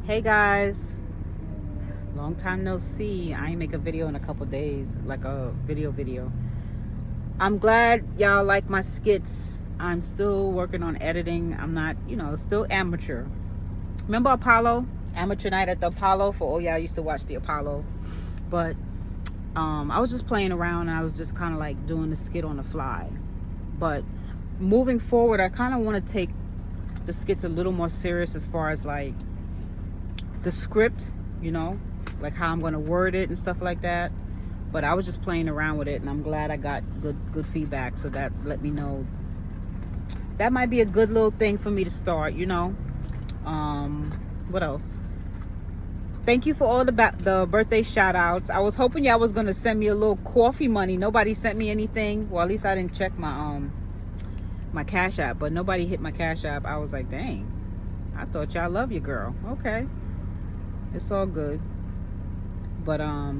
Hey guys, long time no see. I ain't make a video in a couple days, like a video. I'm glad y'all like my skits. I'm still working on editing. I'm not, still amateur. Remember Apollo? Amateur night at the Apollo? For all y'all used to watch the Apollo. But I was just playing around and I was just kind of like doing the skit on the fly. But moving forward, I kind of want to take the skits a little more serious as far as like the script, like how I'm going to word it and stuff like that. But I was just playing around with it, and I'm glad I got good feedback, so that let me know that might be a good little thing for me to start. What else? Thank you for all the birthday shout outs. I was hoping y'all was going to send me a little coffee money. Nobody sent me anything. Well, at least I didn't check my my Cash App, but nobody hit my Cash App. I was like, dang, I thought y'all love your girl. Okay, it's all good. But I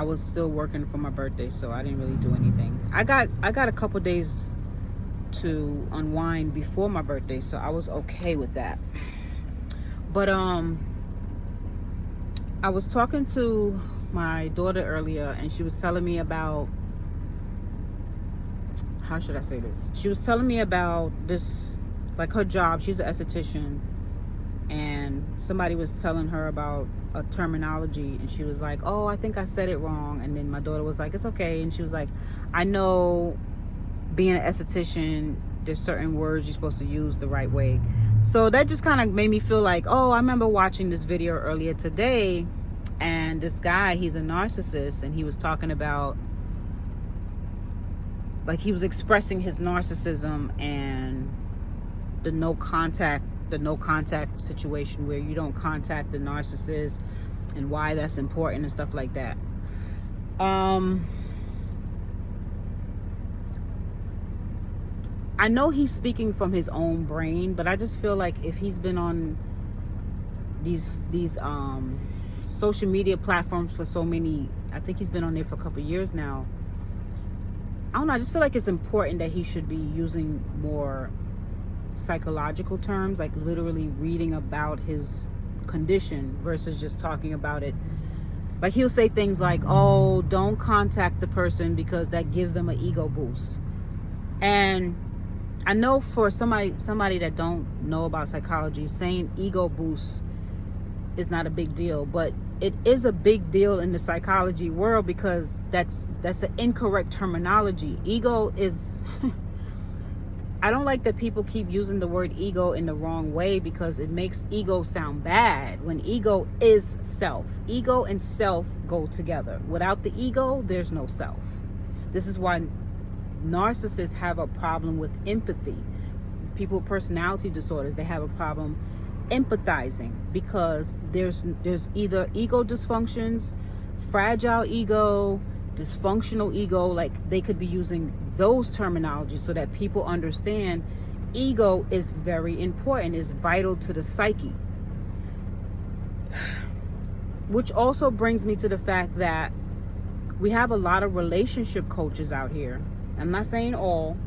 was still working for my birthday, so I didn't really do anything. I got a couple days to unwind before my birthday, so I was okay with that. But I was talking to my daughter earlier, and she was telling me about, how should I say this? She was telling me about this, like her job. She's an esthetician, and somebody was telling her about a terminology, and she was like, oh, I think I said it wrong. And then my daughter was like, it's okay. And she was like, I know being an esthetician, there's certain words you're supposed to use the right way. So that just kind of made me feel like, oh, I remember watching this video earlier today, and this guy, he's a narcissist, and he was talking about, like, he was expressing his narcissism and the no contact situation, where you don't contact the narcissist, and why that's important and stuff like that. I know he's speaking from his own brain, but I just feel like if he's been on these social media platforms for so many, I think he's been on there for a couple of years now. I don't know, I just feel like it's important that he should be using more psychological terms, like literally reading about his condition versus just talking about it. Like, he'll say things like, oh, don't contact the person because that gives them an ego boost. And I know for somebody that don't know about psychology, saying ego boost is not a big deal, but it is a big deal in the psychology world, because that's an incorrect terminology. Ego is I don't like that people keep using the word ego in the wrong way, because it makes ego sound bad, when ego is self. Ego and self go together. Without the ego, there's no self. This is why narcissists have a problem with empathy. People with personality disorders, they have a problem empathizing, because there's either ego dysfunctions, fragile ego, dysfunctional ego. Like, they could be using those terminologies so that people understand ego is very important, is vital to the psyche. Which also brings me to the fact that we have a lot of relationship coaches out here. I'm not saying all.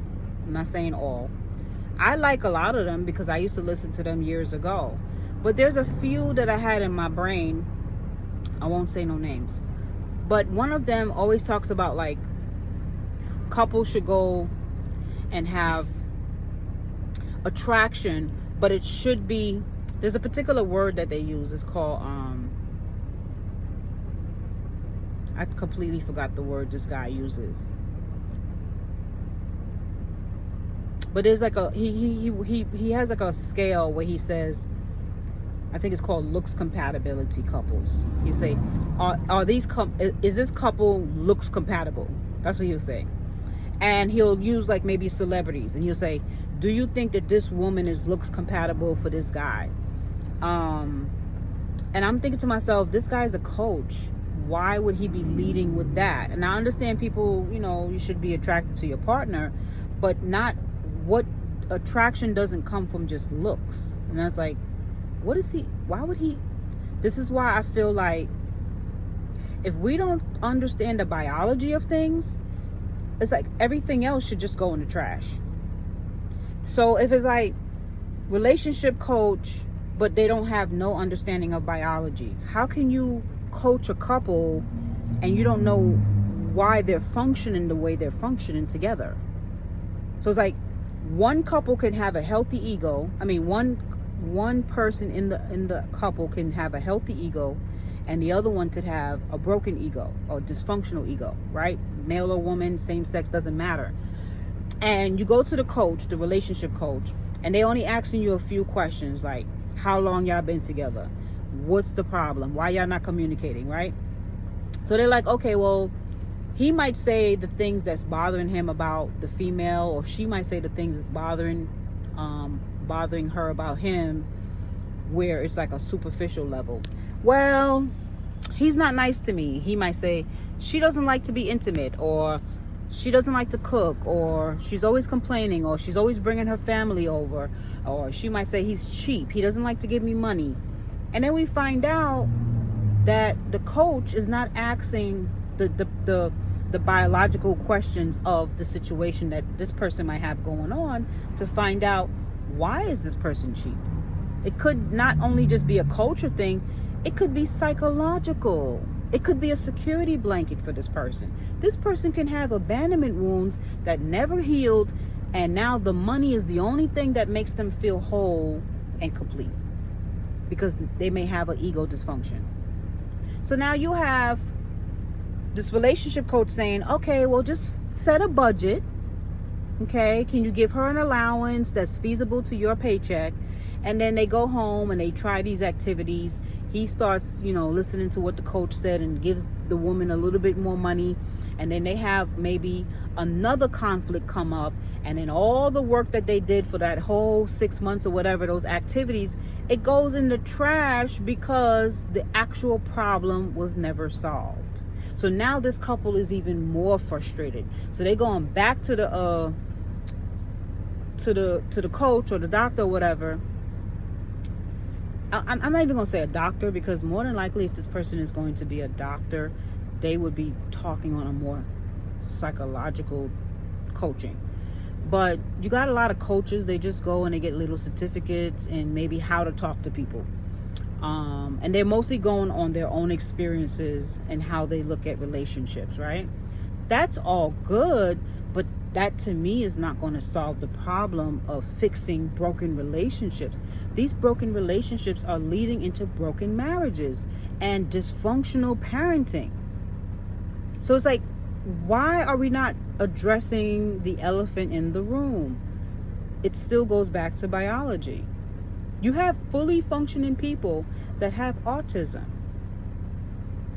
I like a lot of them because I used to listen to them years ago. But there's a few that I had in my brain. I won't say no names. But one of them always talks about, like, couples should go and have attraction, but it should be, there's a particular word that they use. It's called, I completely forgot the word this guy uses. But there's like he has like a scale where he says, I think it's called looks compatibility couples. You say, is this couple looks compatible? That's what he'll say. And he'll use like maybe celebrities, and he'll say, do you think that this woman is looks compatible for this guy? And I'm thinking to myself, this guy's a coach. Why would he be leading with that? And I understand people, you should be attracted to your partner, but not what attraction doesn't come from just looks. And that's like, why would he? This is why I feel like if we don't understand the biology of things, it's like everything else should just go in the trash. So if it's like, relationship coach, but they don't have no understanding of biology. How can you coach a couple and you don't know why they're functioning the way they're functioning together? So it's like one couple can have a healthy ego. I mean, one person in the couple can have a healthy ego, and the other one could have a broken ego or dysfunctional ego, right? Male or woman, same sex, doesn't matter. And you go to the coach, the relationship coach, and they only asking you a few questions like, how long y'all been together? What's the problem? Why y'all not communicating, right? So they're like, okay, well, he might say the things that's bothering him about the female, or she might say the things that's bothering her about him, where it's like a superficial level. Well, he's not nice to me. He might say she doesn't like to be intimate, or she doesn't like to cook, or she's always complaining, or she's always bringing her family over, or she might say he's cheap. He doesn't like to give me money. And then we find out that the coach is not asking the biological questions of the situation that this person might have going on to find out, why is this person cheap? It could not only just be a culture thing, it could be psychological. It could be a security blanket for this person. This person can have abandonment wounds that never healed, and now the money is the only thing that makes them feel whole and complete, because they may have an ego dysfunction. So now you have this relationship coach saying, okay, well, just set a budget. Okay, can you give her an allowance that's feasible to your paycheck? And then they go home and they try these activities. He starts, listening to what the coach said and gives the woman a little bit more money. And then they have maybe another conflict come up. And then all the work that they did for that whole 6 months or whatever, those activities, it goes in the trash because the actual problem was never solved. So now this couple is even more frustrated. So they're going back to the coach or the doctor or whatever. I'm not even going to say a doctor, because more than likely, if this person is going to be a doctor, they would be talking on a more psychological coaching. But you got a lot of coaches, they just go and they get little certificates and maybe how to talk to people. And they're mostly going on their own experiences and how they look at relationships, right? That's all good, but that to me is not going to solve the problem of fixing broken relationships. These broken relationships are leading into broken marriages and dysfunctional parenting. So it's like, why are we not addressing the elephant in the room? It still goes back to biology. You have fully functioning people that have autism.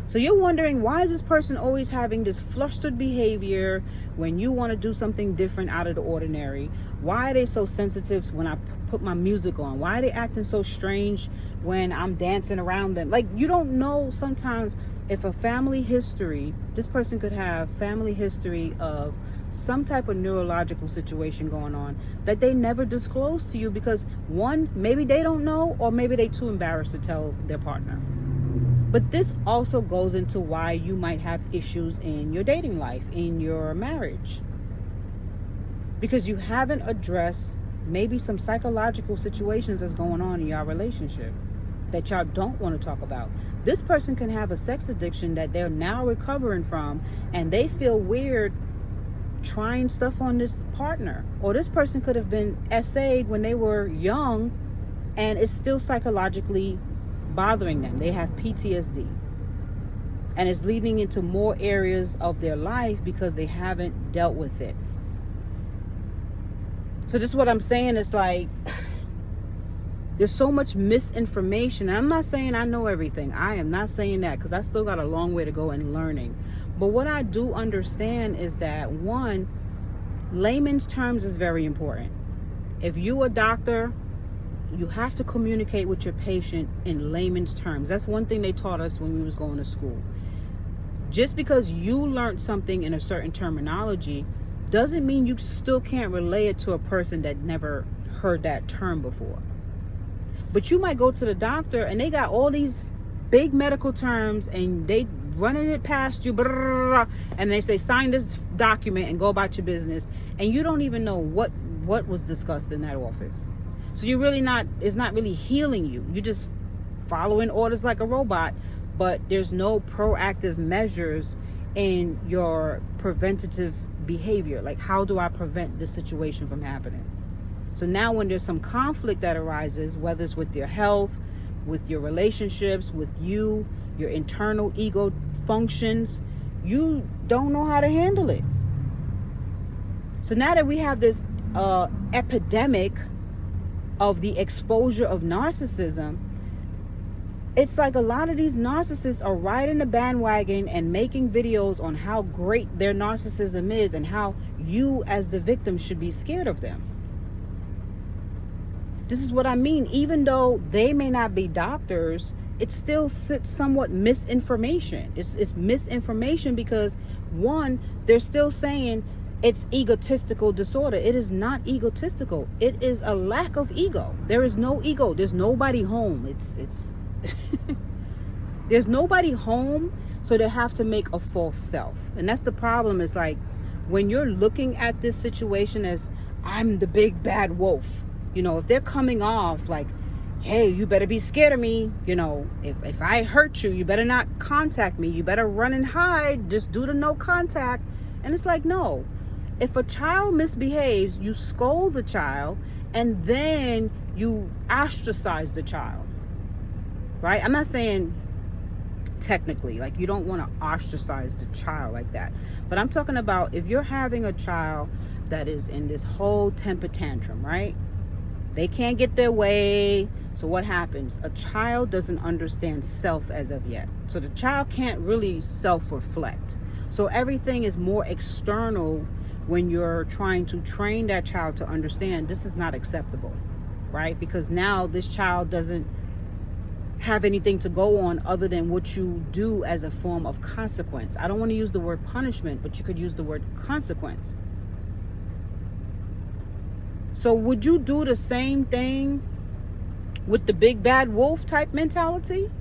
So you're wondering, why is this person always having this flustered behavior when you want to do something different out of the ordinary? Why are they so sensitive when I put my music on? Why are they acting so strange when I'm dancing around them? Like, you don't know sometimes if a family history, this person could have family history of some type of neurological situation going on that they never disclose to you because, one, maybe they don't know, or maybe they're too embarrassed to tell their partner. But this also goes into why you might have issues in your dating life, in your marriage, because you haven't addressed maybe some psychological situations that's going on in your relationship that y'all don't want to talk about. This person can have a sex addiction that they're now recovering from, and they feel weird trying stuff on this partner. Or this person could have been SA'd when they were young, and it's still psychologically bothering them. They have PTSD, and it's leading into more areas of their life because they haven't dealt with it. So this is what I'm saying. It's like, there's so much misinformation. And I'm not saying I know everything. I am not saying that, because I still got a long way to go in learning. But what I do understand is that, one, layman's terms is very important. If you're a doctor, you have to communicate with your patient in layman's terms. That's one thing they taught us when we was going to school. Just because you learned something in a certain terminology doesn't mean you still can't relay it to a person that never heard that term before. But you might go to the doctor and they got all these big medical terms and they running it past you, and they say, sign this document and go about your business. And you don't even know what was discussed in that office. So it's not really healing you. You just following orders like a robot, but there's no proactive measures in your preventative behavior. Like, how do I prevent this situation from happening? So now when there's some conflict that arises, whether it's with your health, with your relationships, with your internal ego functions, you don't know how to handle it. So now that we have this epidemic of the exposure of narcissism, it's like a lot of these narcissists are riding the bandwagon and making videos on how great their narcissism is and how you as the victim should be scared of them. This is what I mean. Even though they may not be doctors, it's still somewhat misinformation. It's misinformation because, one, they're still saying it's egotistical disorder. It is not egotistical. It is a lack of ego. There is no ego. There's nobody home. It's there's nobody home, so they have to make a false self. And that's the problem. Is like when you're looking at this situation as I'm the big bad wolf, you know, if they're coming off like, hey, you better be scared of me, you know, if I hurt you, you better not contact me, you better run and hide, just do the no contact. And it's like, no. If a child misbehaves, you scold the child and then you ostracize the child. Right? I'm not saying technically, like, you don't want to ostracize the child like that. But I'm talking about if you're having a child that is in this whole temper tantrum, right? They can't get their way. So what happens? A child doesn't understand self as of yet. So the child can't really self-reflect. So everything is more external when you're trying to train that child to understand this is not acceptable, right? Because now this child doesn't have anything to go on other than what you do as a form of consequence. I don't want to use the word punishment, but you could use the word consequence. So would you do the same thing with the big bad wolf type mentality?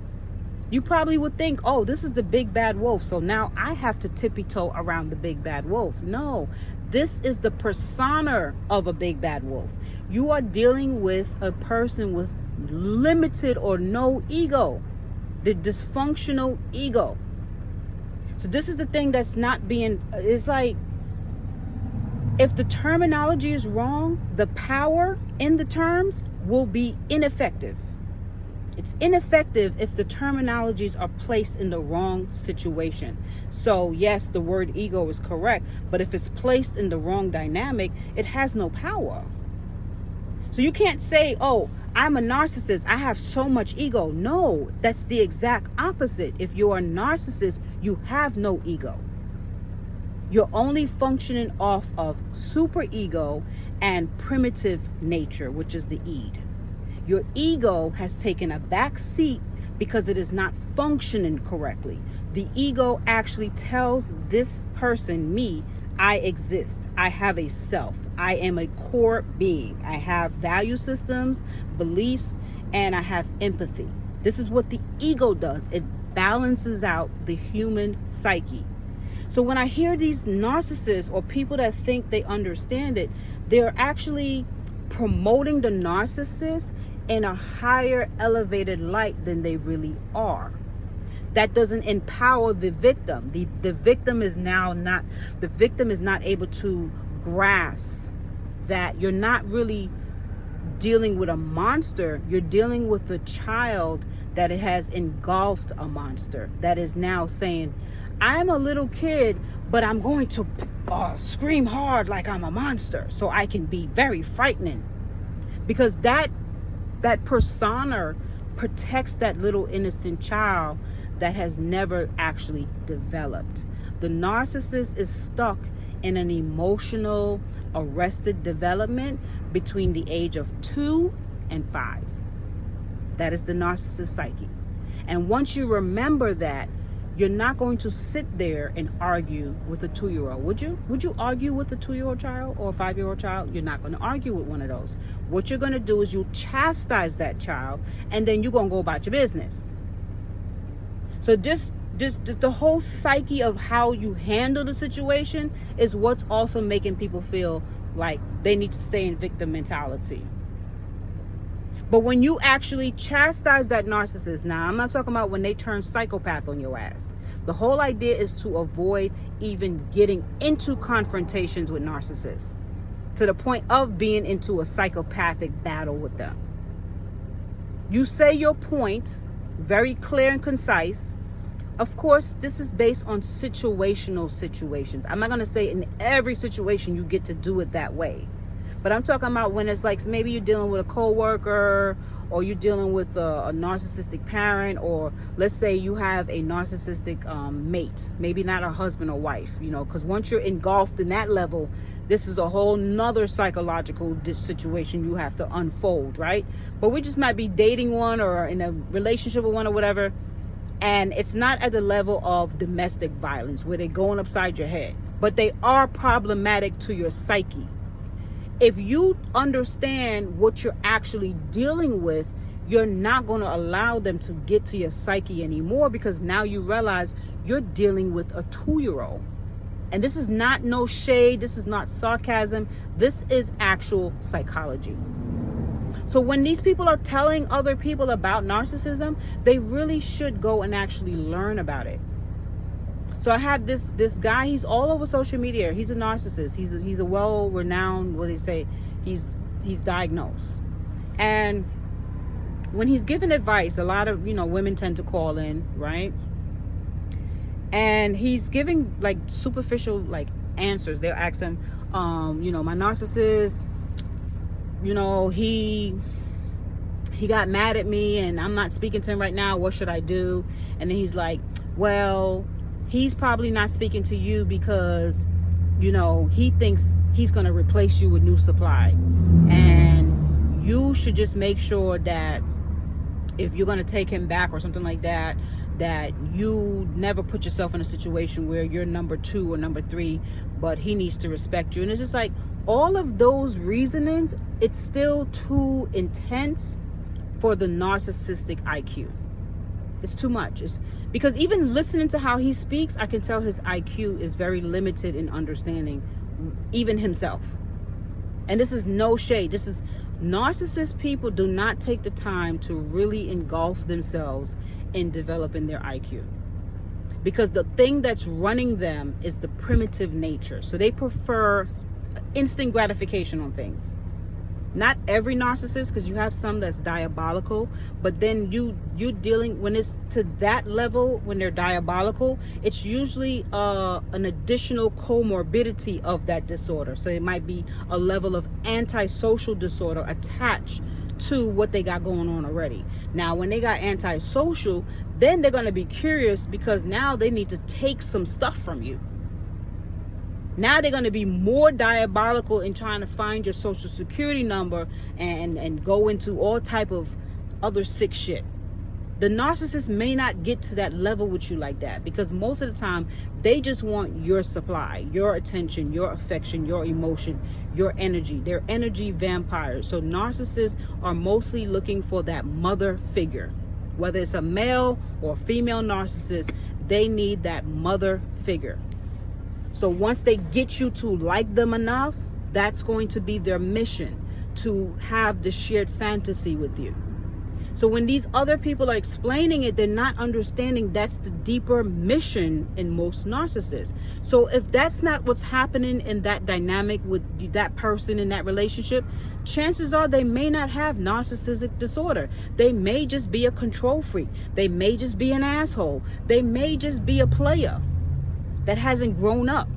You probably would think, oh, this is the big bad wolf, so now I have to tippy-toe around the big bad wolf. No, this is the persona of a big bad wolf. You are dealing with a person with limited or no ego, the dysfunctional ego. So this is the thing that's not being, it's like, if the terminology is wrong, the power in the terms will be ineffective. It's ineffective if the terminologies are placed in the wrong situation. So yes, the word ego is correct, but if it's placed in the wrong dynamic, it has no power. So you can't say, oh, I'm a narcissist, I have so much ego. No, that's the exact opposite. If you're a narcissist, you have no ego. You're only functioning off of superego and primitive nature, which is the id. Your ego has taken a back seat because it is not functioning correctly. The ego actually tells this person, me, I exist. I have a self. I am a core being. I have value systems, beliefs, and I have empathy. This is what the ego does. It balances out the human psyche. So when I hear these narcissists or people that think they understand it, they're actually promoting the narcissist in a higher elevated light than they really are. That doesn't empower the victim. The victim is not able to grasp that you're not really dealing with a monster. You're dealing with a child that has engulfed a monster, that is now saying, I'm a little kid, but I'm going to scream hard like I'm a monster so I can be very frightening. Because that persona protects that little innocent child that has never actually developed. The narcissist is stuck in an emotional arrested development between the age of 2 and 5. That is the narcissist psyche. And once you remember that, you're not going to sit there and argue with a 2-year-old, would you? Would you argue with a 2-year-old child or a 5-year-old child? You're not going to argue with one of those. What you're going to do is you chastise that child, and then you're going to go about your business. So just the whole psyche of how you handle the situation is what's also making people feel like they need to stay in victim mentality. But when you actually chastise that narcissist, now I'm not talking about when they turn psychopath on your ass. The whole idea is to avoid even getting into confrontations with narcissists, to the point of being into a psychopathic battle with them. You say your point, very clear and concise. Of course, this is based on situations. I'm not going to say in every situation you get to do it that way. But I'm talking about when it's like maybe you're dealing with a coworker, or you're dealing with a narcissistic parent, or let's say you have a narcissistic mate, maybe not a husband or wife, you know, because once you're engulfed in that level, this is a whole nother psychological situation you have to unfold, right? But we just might be dating one or in a relationship with one or whatever, and it's not at the level of domestic violence where they're going upside your head, but they are problematic to your psyche. If you understand what you're actually dealing with, you're not going to allow them to get to your psyche anymore, because now you realize you're dealing with a 2-year-old. And this is not no shade. This is not sarcasm. This is actual psychology. So when these people are telling other people about narcissism, they really should go and actually learn about it. So I have this guy, he's all over social media. He's a narcissist. He's a well-renowned, what do they say? He's diagnosed. And when he's giving advice, a lot of, women tend to call in, right? And he's giving like superficial like answers. They'll ask him, my narcissist, he got mad at me and I'm not speaking to him right now. What should I do? And then he's like, well, he's probably not speaking to you because, he thinks he's going to replace you with new supply. And you should just make sure that if you're going to take him back or something like that, that you never put yourself in a situation where you're number 2 or number 3, but he needs to respect you. And it's just like all of those reasonings, it's still too intense for the narcissistic IQ. It's too much. It's because even listening to how he speaks, I can tell his IQ is very limited in understanding even himself. And this is no shade. This is narcissist people do not take the time to really engulf themselves in developing their IQ. Because the thing that's running them is the primitive nature. So they prefer instant gratification on things. Not every narcissist, because you have some that's diabolical, but then you dealing when it's to that level, when they're diabolical, it's usually an additional comorbidity of that disorder. So it might be a level of antisocial disorder attached to what they got going on already. Now, when they got antisocial, then they're going to be curious because now they need to take some stuff from you. Now they're going to be more diabolical in trying to find your social security number and go into all type of other sick shit. The narcissist may not get to that level with you like that because most of the time they just want your supply, your attention, your affection, your emotion, your energy. They're energy vampires. So narcissists are mostly looking for that mother figure. Whether it's a male or female narcissist, they need that mother figure. So once they get you to like them enough, that's going to be their mission, to have the shared fantasy with you. So when these other people are explaining it, they're not understanding that's the deeper mission in most narcissists. So if that's not what's happening in that dynamic with that person in that relationship, chances are they may not have narcissistic disorder. They may just be a control freak. They may just be an asshole. They may just be a player that hasn't grown up.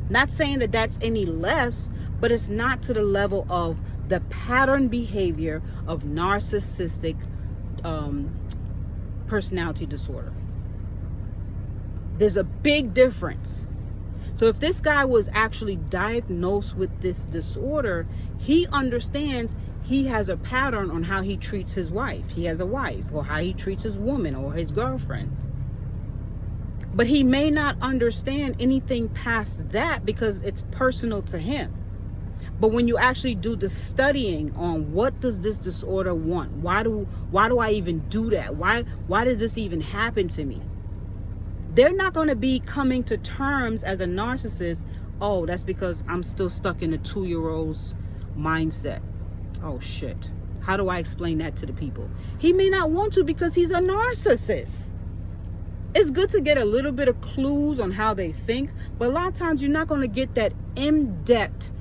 Not saying that that's any less, but it's not to the level of the pattern behavior of narcissistic personality disorder. There's a big difference. So if this guy was actually diagnosed with this disorder, he understands he has a pattern on how he treats his wife. He has a wife, or how he treats his woman or his girlfriends. But he may not understand anything past that because it's personal to him. But when you actually do the studying on what does this disorder want? Why do I even do that? Why did this even happen to me? They're not going to be coming to terms as a narcissist. Oh, that's because I'm still stuck in a 2-year-old's mindset. Oh shit. How do I explain that to the people? He may not want to because he's a narcissist. It's good to get a little bit of clues on how they think, but a lot of times you're not going to get that in-depth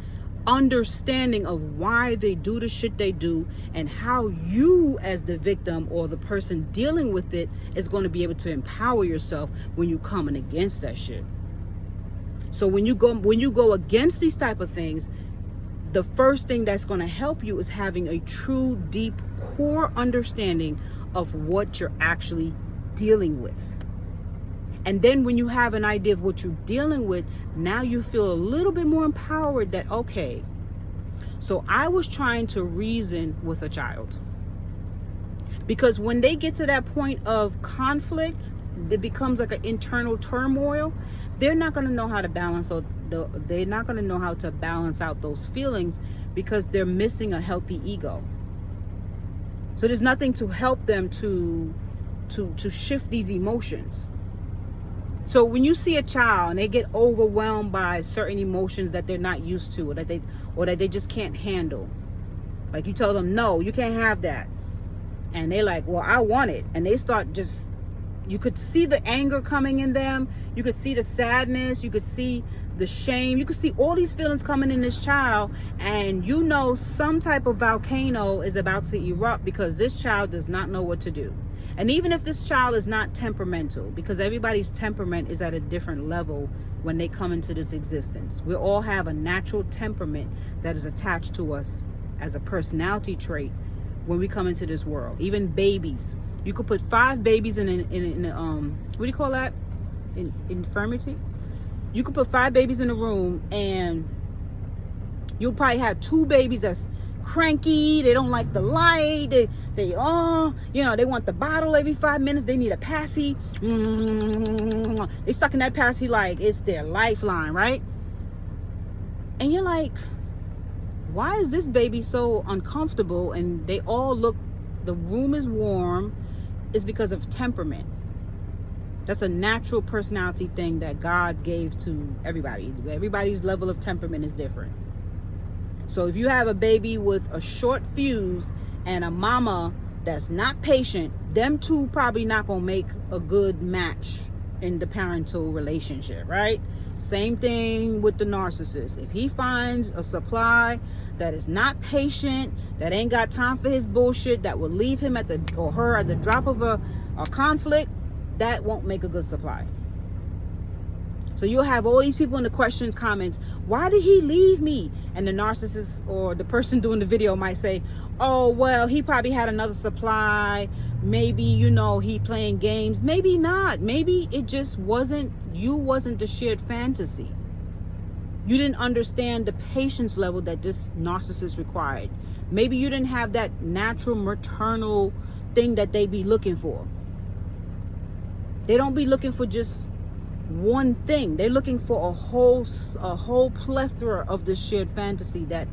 understanding of why they do the shit they do, and how you as the victim or the person dealing with it is going to be able to empower yourself when you're coming against that shit. So when you go against these type of things, the first thing that's going to help you is having a true, deep, core understanding of what you're actually dealing with. And then when you have an idea of what you're dealing with, now you feel a little bit more empowered that, okay, so I was trying to reason with a child. Because when they get to that point of conflict, it becomes like an internal turmoil. They're not going to know how to balance, they're not going to know how to balance out those feelings because they're missing a healthy ego. So there's nothing to help them to shift these emotions. So when you see a child and they get overwhelmed by certain emotions that they're not used to, or that they just can't handle, like you tell them, no, you can't have that, and they're like, well, I want it, and they start just, you could see the anger coming in them, you could see the sadness, you could see the shame, you could see all these feelings coming in this child, and you know some type of volcano is about to erupt because this child does not know what to do. And even if this child is not temperamental, because everybody's temperament is at a different level when they come into this existence. We all have a natural temperament that is attached to us as a personality trait when we come into this world. Even babies. You could put 5 babies in what do you call that? Infirmity? You could put 5 babies in a room and you'll probably have 2 babies that's cranky, they don't like the light, they want the bottle every 5 minutes, they need a passy, they sucking that passy like it's their lifeline, right? And you're like, why is this baby so uncomfortable? And they all look, the room is warm. It's because of temperament. That's a natural personality thing that God gave to everybody. Everybody's level of temperament is different. So if you have a baby with a short fuse and a mama that's not patient, them two probably not gonna make a good match in the parental relationship, right? Same thing with the narcissist. If he finds a supply that is not patient, that ain't got time for his bullshit, that will leave him or her at the drop of a conflict, that won't make a good supply. So you'll have all these people in the questions, comments, why did he leave me? And the narcissist or the person doing the video might say, oh, well, he probably had another supply. Maybe, he playing games. Maybe not. Maybe it just wasn't the shared fantasy. You didn't understand the patience level that this narcissist required. Maybe you didn't have that natural maternal thing that they be looking for. They don't be looking for just one thing. They're looking for a whole plethora of the shared fantasy that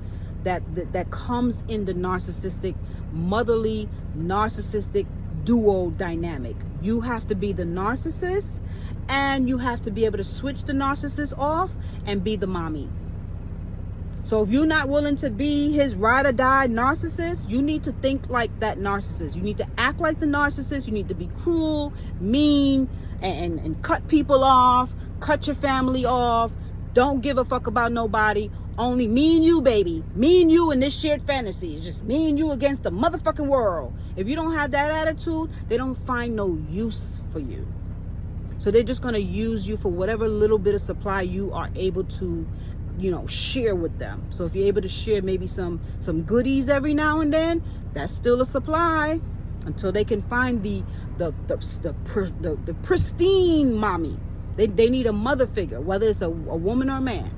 comes in the narcissistic, motherly, narcissistic duo dynamic. You have to be the narcissist, and you have to be able to switch the narcissist off and be the mommy. So if you're not willing to be his ride or die narcissist, you need to think like that narcissist. You need to act like the narcissist. You need to be cruel, mean, and cut people off, cut your family off. Don't give a fuck about nobody. Only me and you, baby. Me and you in this shared fantasy. It's just me and you against the motherfucking world. If you don't have that attitude, they don't find no use for you. So they're just going to use you for whatever little bit of supply you are able to, share with them. So if you're able to share maybe some goodies every now and then, that's still a supply until they can find the pristine mommy. They need a mother figure, whether it's a woman or a man.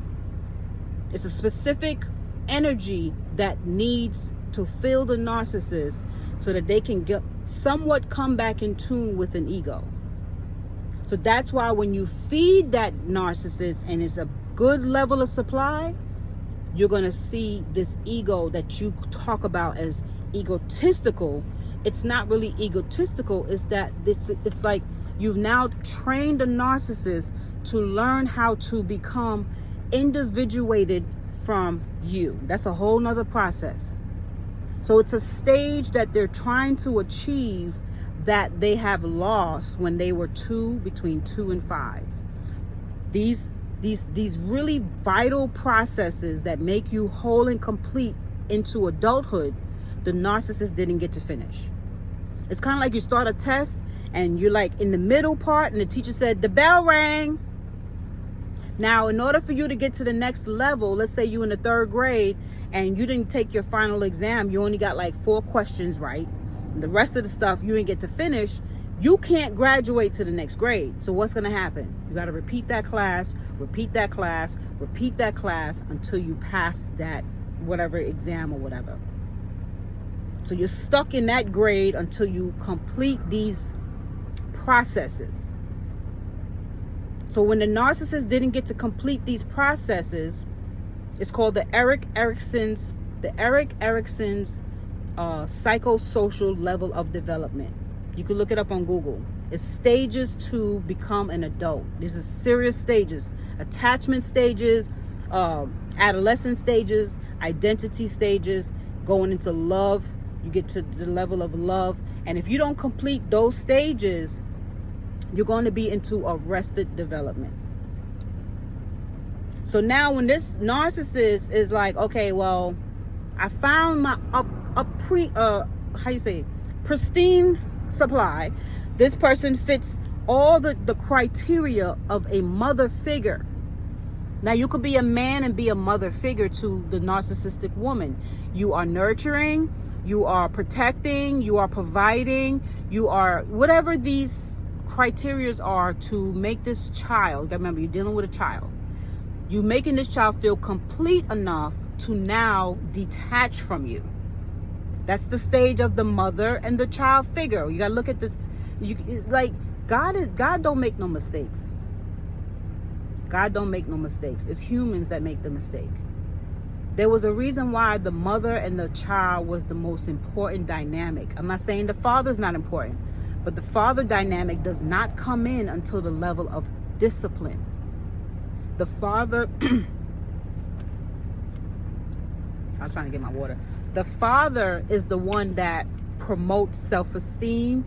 It's a specific energy that needs to fill the narcissist so that they can somewhat come back in tune with an ego. So that's why when you feed that narcissist and it's a good level of supply, you're going to see this ego that you talk about as egotistical. It's not really egotistical. It's that it's like you've now trained a narcissist to learn how to become individuated from you. That's a whole nother process. So it's a stage that they're trying to achieve that they have lost when they were between 2 and 5. These really vital processes that make you whole and complete into adulthood, the narcissist didn't get to finish. It's kind of like you start a test and you're like in the middle part and the teacher said, the bell rang. Now, in order for you to get to the next level, let's say you're in the 3rd grade and you didn't take your final exam, you only got like 4 questions right. The rest of the stuff you didn't get to finish, you can't graduate to the next grade. So what's going to happen? You got to repeat that class, repeat that class, repeat that class until you pass that whatever exam or whatever. So you're stuck in that grade until you complete these processes. So when the narcissist didn't get to complete these processes, it's called the Erik Erikson's psychosocial level of development. You can look it up on Google. It's stages to become an adult. These are serious stages: attachment stages, adolescent stages, identity stages, going into love. You get to the level of love, and if you don't complete those stages, you're going to be into arrested development. So now when this narcissist is like, okay, well, I found my pristine supply. This person fits all the criteria of a mother figure. Now, you could be a man and be a mother figure to the narcissistic woman. You are nurturing, you are protecting, you are providing, you are whatever these criterias are to make this child. Remember, you're dealing with a child. You making this child feel complete enough to now detach from you. That's the stage of the mother and the child figure. You gotta look at this. God don't make no mistakes. God don't make no mistakes. It's humans that make the mistake. There was a reason why the mother and the child was the most important dynamic. I'm not saying the father's not important, but the father dynamic does not come in until the level of discipline. The father, I was trying to get my water. The father is the one that promotes self-esteem,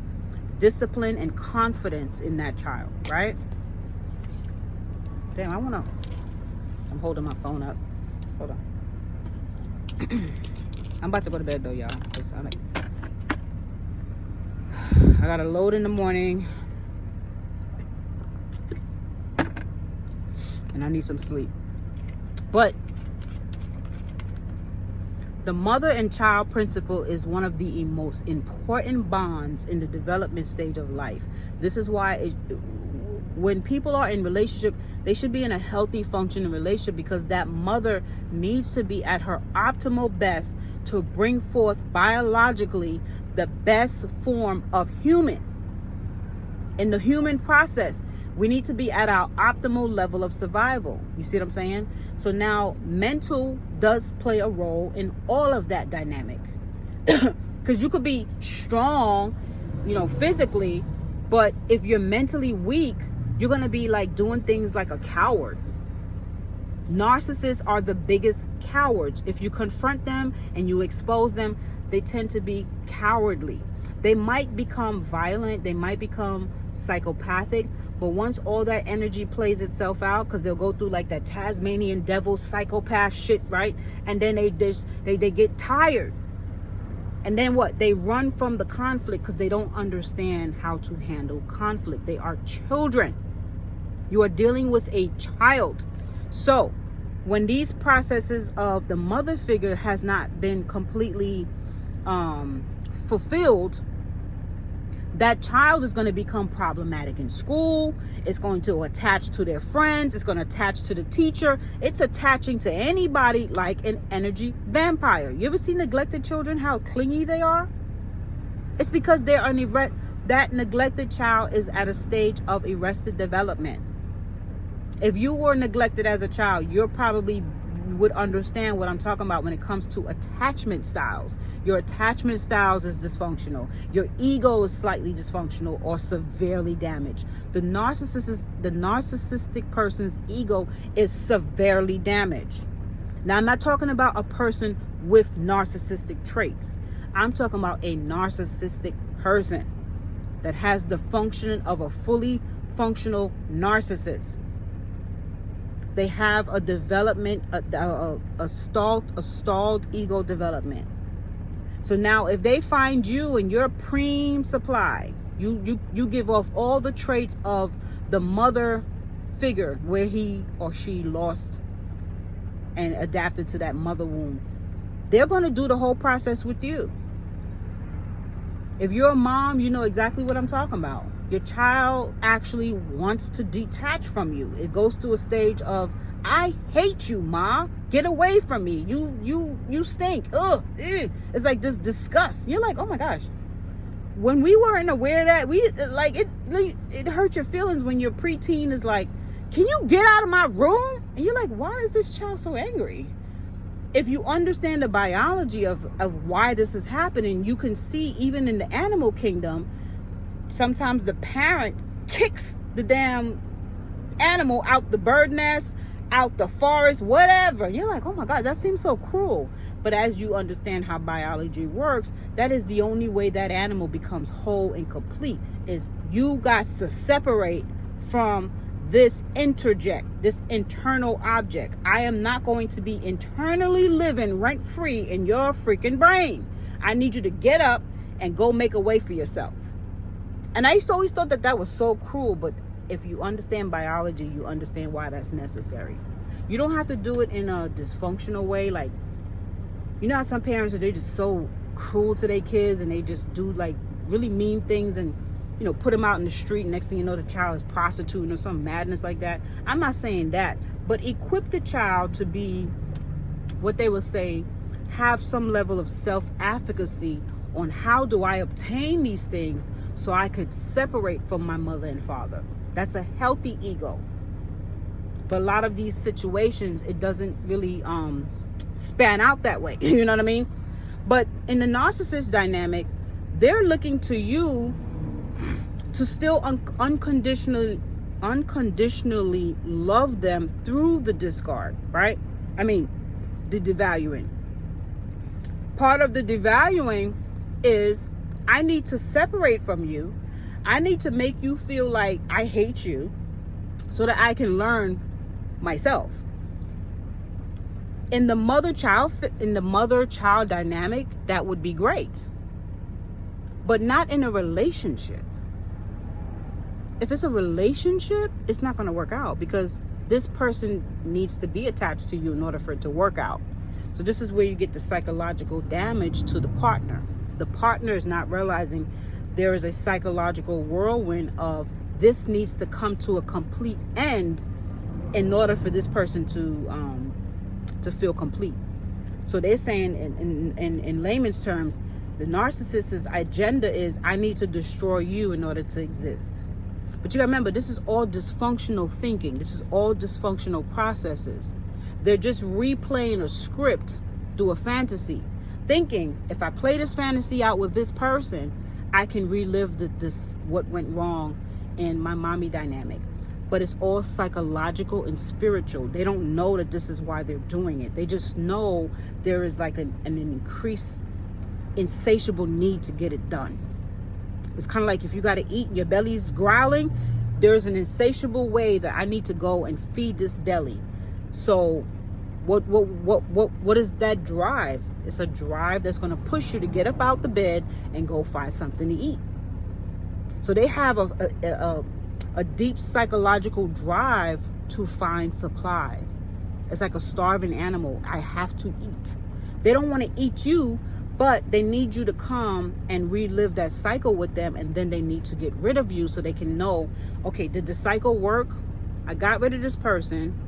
discipline, and confidence in that child, right? Damn, I'm holding my phone up. Hold on. I'm about to go to bed though, y'all. I got to load in the morning. And I need some sleep. But the mother and child principle is one of the most important bonds in the development stage of life. This is why when people are in relationship, they should be in a healthy, functioning relationship, because that mother needs to be at her optimal best to bring forth biologically the best form of human. In the human process, we need to be at our optimal level of survival. You see what I'm saying? So now mental does play a role in all of that dynamic. Because you could be strong, physically, but if you're mentally weak, you're going to be like doing things like a coward. Narcissists are the biggest cowards. If you confront them and you expose them, they tend to be cowardly. They might become violent. They might become psychopathic. But once all that energy plays itself out, because they'll go through like that Tasmanian devil psychopath shit, right? And then they get tired. And then what? They run from the conflict because they don't understand how to handle conflict. They are children. You are dealing with a child. So when these processes of the mother figure has not been completely fulfilled, that child is going to become problematic in school. It's going to attach to their friends. It's going to attach to the teacher. It's attaching to anybody like an energy vampire. You ever see neglected children, how clingy they are? It's because that neglected child is at a stage of arrested development. If you were neglected as a child, you would understand what I'm talking about when it comes to attachment styles. Your attachment styles is dysfunctional. Your ego is slightly dysfunctional or severely damaged. The narcissistic person's ego is severely damaged. Now, I'm not talking about a person with narcissistic traits. I'm talking about a narcissistic person that has the function of a fully functional narcissist. They have a development, a stalled ego development. So now if they find you and your preem supply, you give off all the traits of the mother figure where he or she lost and adapted to that mother womb, they're going to do the whole process with you. If you're a mom, you know exactly what I'm talking about. Your child actually wants to detach from you. It goes to a stage of, I hate you, Ma. Get away from me. You stink. Ugh. Ew. It's like this disgust. You're like, oh my gosh. When we weren't aware of that, it hurt your feelings when your preteen is like, can you get out of my room? And you're like, why is this child so angry? If you understand the biology of why this is happening, you can see even in the animal kingdom, sometimes the parent kicks the damn animal out the bird nest, out the forest, whatever. You're like, oh my God, that seems so cruel. But as you understand how biology works, that is the only way that animal becomes whole and complete, is you got to separate from this this internal object. I am not going to be internally living rent-free in your freaking brain. I need you to get up and go make a way for yourself. And I used to always thought that was so cruel, but if you understand biology, you understand why that's necessary. You don't have to do it in a dysfunctional way. Like, you know how some parents are, they're just so cruel to their kids and they just do like really mean things and, you know, put them out in the street. Next thing you know, the child is prostituting or some madness like that. I'm not saying that, but equip the child to be what they would say, have some level of self-efficacy on how do I obtain these things so I could separate from my mother and father. That's a healthy ego. But a lot of these situations, it doesn't really span out that way. You know what I mean? But in the narcissist dynamic, they're looking to you to still unconditionally love them through the discard, right? I mean, the devaluing. Part of the devaluing is, I need to separate from you. I need to make you feel like I hate you so that I can learn myself. In the mother-child dynamic, that would be great. But not in a relationship. If it's a relationship, it's not going to work out because this person needs to be attached to you in order for it to work out. So this is where you get the psychological damage to the partner. The partner is not realizing there is a psychological whirlwind of this needs to come to a complete end in order for this person to feel complete. So they're saying in layman's terms, the narcissist's agenda is, I need to destroy you in order to exist. But you gotta remember, this is all dysfunctional thinking. This is all dysfunctional processes. They're just replaying a script through a fantasy, thinking if I play this fantasy out with this person, I can relive what went wrong in my mommy dynamic. But it's all psychological and spiritual. They don't know that this is why they're doing it. They just know there is like an increased insatiable need to get it done. It's kind of like if you got to eat and your belly's growling, there's an insatiable way that I need to go and feed this belly. So what is that drive? It's a drive that's going to push you to get up out the bed and go find something to eat. So they have a deep psychological drive to find supply. It's like a starving animal. I have to eat. They don't want to eat you, but they need you to come and relive that cycle with them, and then they need to get rid of you so they can know, okay, did the cycle work? I got rid of this person.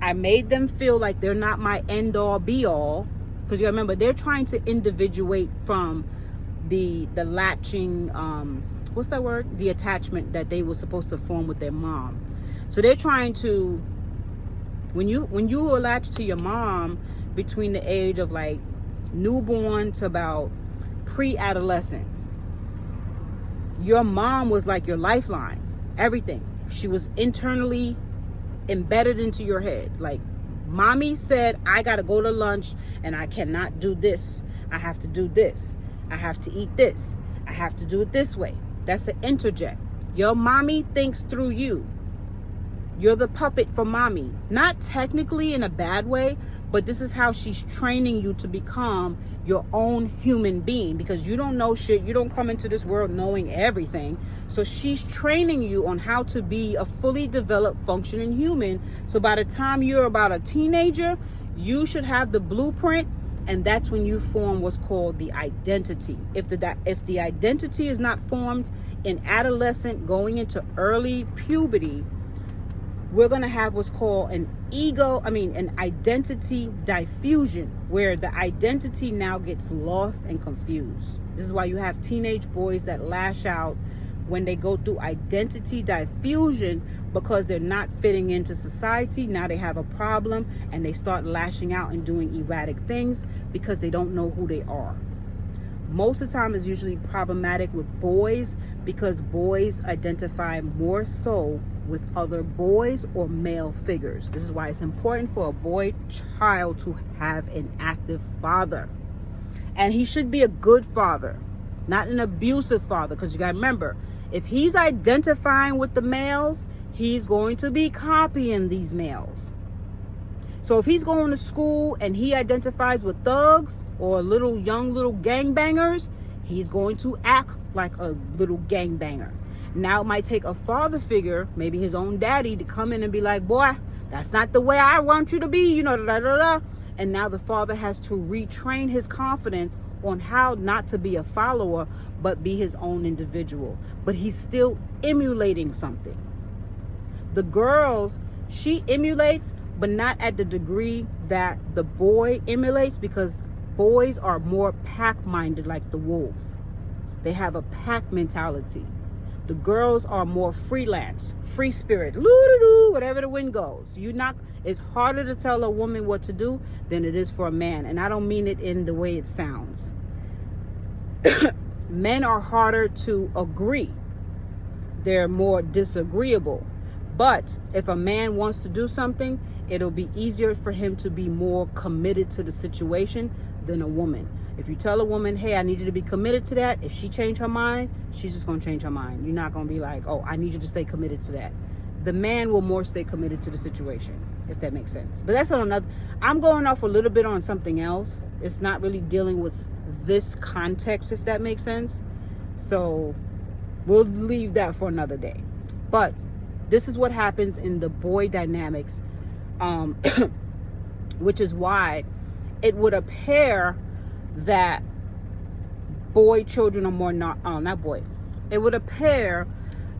I made them feel like they're not my end all be all, because you remember they're trying to individuate from the latching, what's that word? The attachment that they were supposed to form with their mom. So they're trying to, when you were latched to your mom between the age of like newborn to about pre-adolescent, your mom was like your lifeline, everything. She was internally embedded into your head. Like, Mommy said I gotta go to lunch and I cannot do this. I have to do this. I have to eat this. I have to do it this way. That's an interject. Your mommy thinks through you. You're the puppet for mommy. Not technically in a bad way, but this is how she's training you to become your own human being, because you don't know shit. You don't come into this world knowing everything. So she's training you on how to be a fully developed, functioning human. So by the time you're about a teenager, you should have the blueprint, and that's when you form what's called the identity. If the identity is not formed in adolescent going into early puberty, we're going to have what's called an identity diffusion, where the identity now gets lost and confused. This is why you have teenage boys that lash out when they go through identity diffusion, because they're not fitting into society. Now they have a problem and they start lashing out and doing erratic things because they don't know who they are. Most of the time it's usually problematic with boys, because boys identify more so with other boys or male figures. This is why it's important for a boy child to have an active father. And he should be a good father, not an abusive father, because you got to remember, if he's identifying with the males, he's going to be copying these males. So if he's going to school and he identifies with thugs or young little gangbangers, he's going to act like a little gangbanger. Now it might take a father figure, maybe his own daddy, to come in and be like, boy, that's not the way I want you to be, da, da, da, da. And now the father has to retrain his confidence on how not to be a follower, but be his own individual. But he's still emulating something. The girls, she emulates, but not at the degree that the boy emulates, because boys are more pack-minded, like the wolves. They have a pack mentality. The girls are more freelance, free spirit, whatever the wind goes. It's harder to tell a woman what to do than it is for a man. And I don't mean it in the way it sounds. Men are harder to agree. They're more disagreeable. But if a man wants to do something, it'll be easier for him to be more committed to the situation than a woman. If you tell a woman, hey, I need you to be committed to that, if she change her mind, she's just going to change her mind. You're not going to be like, oh, I need you to stay committed to that. The man will more stay committed to the situation, if that makes sense. But that's on another. I'm going off a little bit on something else. It's not really dealing with this context, if that makes sense. So we'll leave that for another day. But this is what happens in the boy dynamics, which is why it would appear that children are more it would appear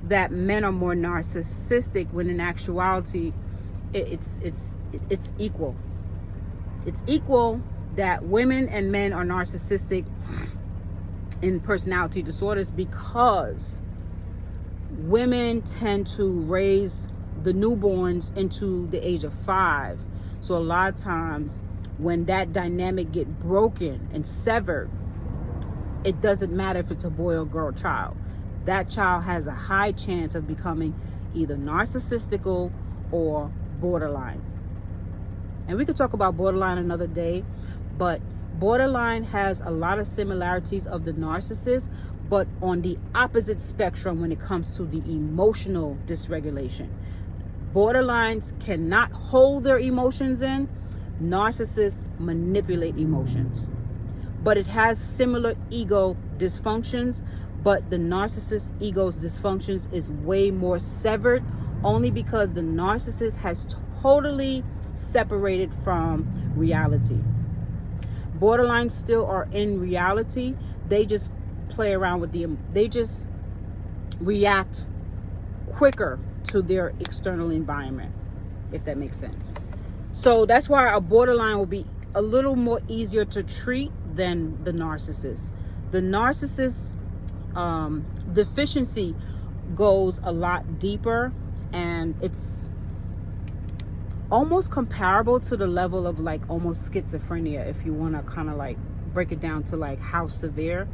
that men are more narcissistic, when in actuality it's equal. It's equal that women and men are narcissistic in personality disorders, because women tend to raise the newborns into the age of 5. So a lot of times when that dynamic get broken and severed, it doesn't matter if it's a boy or girl child. That child has a high chance of becoming either narcissistical or borderline. And we could talk about borderline another day, but borderline has a lot of similarities of the narcissist, but on the opposite spectrum when it comes to the emotional dysregulation. Borderlines cannot hold their emotions in. Narcissists manipulate emotions. But it has similar ego dysfunctions, but the narcissist ego's dysfunctions is way more severed, only because the narcissist has totally separated from reality. Borderlines still are in reality. They just play around with they just react quicker to their external environment, if that makes sense. So that's why a borderline will be a little more easier to treat than the narcissist. The narcissist deficiency goes a lot deeper, and it's almost comparable to the level of like almost schizophrenia, if you want to kind of like break it down to like how severe.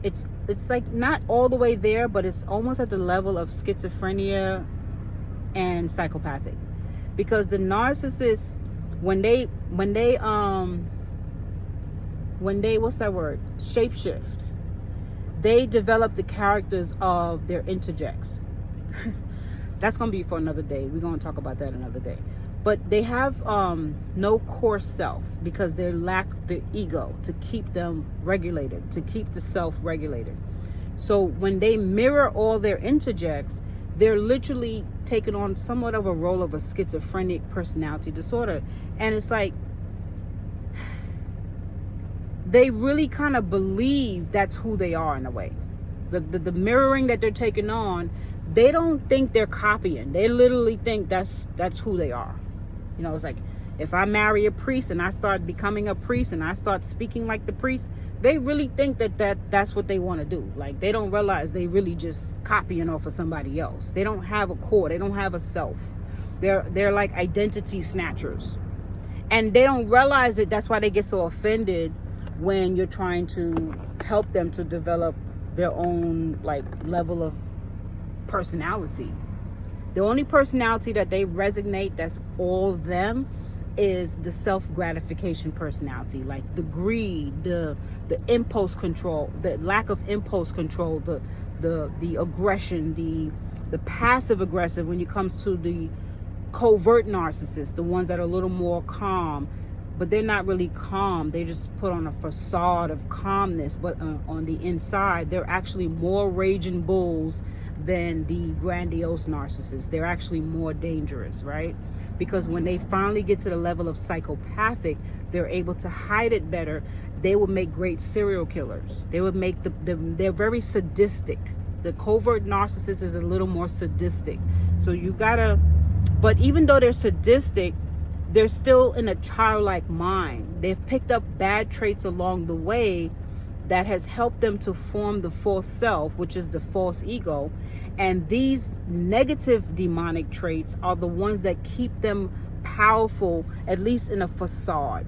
It's like not all the way there, but it's almost at the level of schizophrenia and psychopathic, because the narcissist when they what's that word, shapeshift, they develop the characters of their interjects. That's gonna be for another day. We're gonna talk about that another day. But they have no core self because they lack the ego to keep them regulated, to keep the self regulated. So when they mirror all their interjects, they're literally taking on somewhat of a role of a schizophrenic personality disorder. And it's like, they really kind of believe that's who they are in a way. The mirroring that they're taking on, they don't think they're copying. They literally think that's who they are. You know, it's like, if I marry a priest and I start becoming a priest and I start speaking like the priest, they really think that's what they want to do. Like, they don't realize they really just copying off of somebody else. They don't have a core. They don't have a self. They're like identity snatchers. And they don't realize it. That's why they get so offended when you're trying to help them to develop their own like level of personality. The only personality that they resonate that's all them is the self-gratification personality, like the greed, the impulse control, the lack of impulse control, the aggression, the passive aggressive when it comes to the covert narcissists, the ones that are a little more calm, but they're not really calm. They just put on a facade of calmness, but on the inside, they're actually more raging bulls than the grandiose narcissists. They're actually more dangerous, right? Because when they finally get to the level of psychopathic, they're able to hide it better. They would make great serial killers. They would make they're very sadistic. The covert narcissist is a little more sadistic. So you gotta, but even though they're sadistic, they're still in a childlike mind. They've picked up bad traits along the way that has helped them to form the false self, which is the false ego. And these negative demonic traits are the ones that keep them powerful, at least in a facade.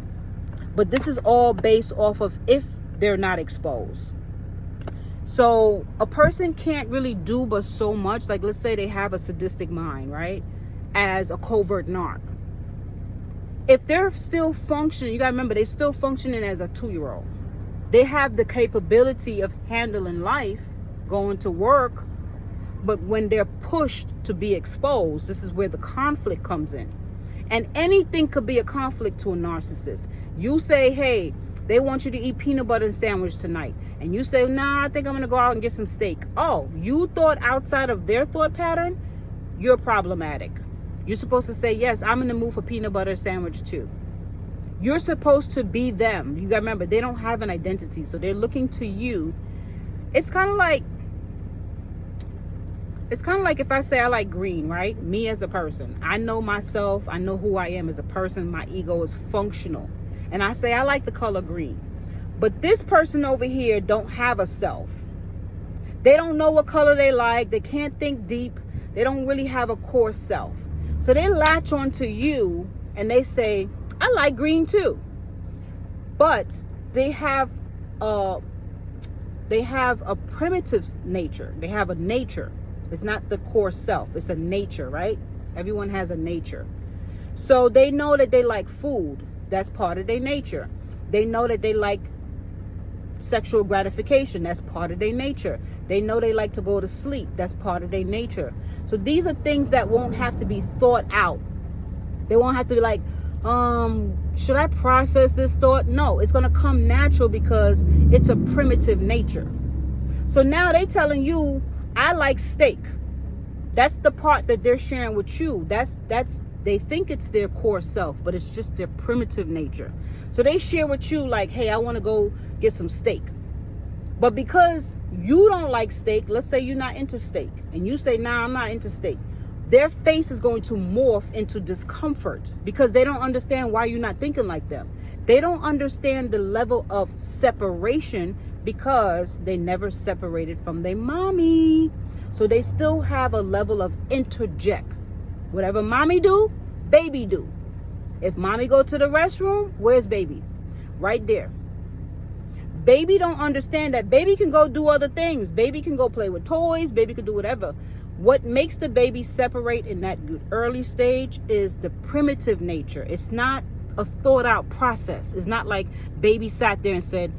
But this is all based off of if they're not exposed. So a person can't really do but so much. Like, let's say they have a sadistic mind, right? As a covert narc. If they're still functioning, you gotta remember, they're still functioning as a 2-year-old. They have the capability of handling life, going to work, but when they're pushed to be exposed, this is where the conflict comes in. And anything could be a conflict to a narcissist. You say, hey, they want you to eat peanut butter and sandwich tonight. And you say, nah, I think I'm going to go out and get some steak. Oh, you thought outside of their thought pattern? You're problematic. You're supposed to say, yes, I'm in the mood for peanut butter sandwich too. You're supposed to be them. You got to remember, they don't have an identity. So they're looking to you. It's kind of like if I say I like green, right? Me as a person. I know myself. I know who I am as a person. My ego is functional. And I say I like the color green. But this person over here don't have a self. They don't know what color they like. They can't think deep. They don't really have a core self. So they latch onto you and they say, I like green too. But they have a primitive nature. They have a nature. It's not the core self. It's a nature, right? Everyone has a nature. So they know that they like food. That's part of their nature. They know that they like sexual gratification. That's part of their nature. They know they like to go to sleep. That's part of their nature. So these are things that won't have to be thought out. They won't have to be like, should I process this thought? No, it's going to come natural because it's a primitive nature. So now they telling you, I like steak. That's the part that they're sharing with you. That's they think it's their core self, but it's just their primitive nature. So they share with you like, hey, I want to go get some steak. But because you don't like steak, let's say you're not into steak, and you say, nah, I'm not into steak. Their face is going to morph into discomfort because they don't understand why you're not thinking like them. They don't understand the level of separation because they never separated from their mommy. So they still have a level of interject. Whatever mommy do, baby do. If mommy go to the restroom, where's baby? Right there. Baby don't understand that baby can go do other things. Baby can go play with toys. Baby can do whatever. What makes the baby separate in that early stage is the primitive nature. It's not a thought out process. It's not like baby sat there and said,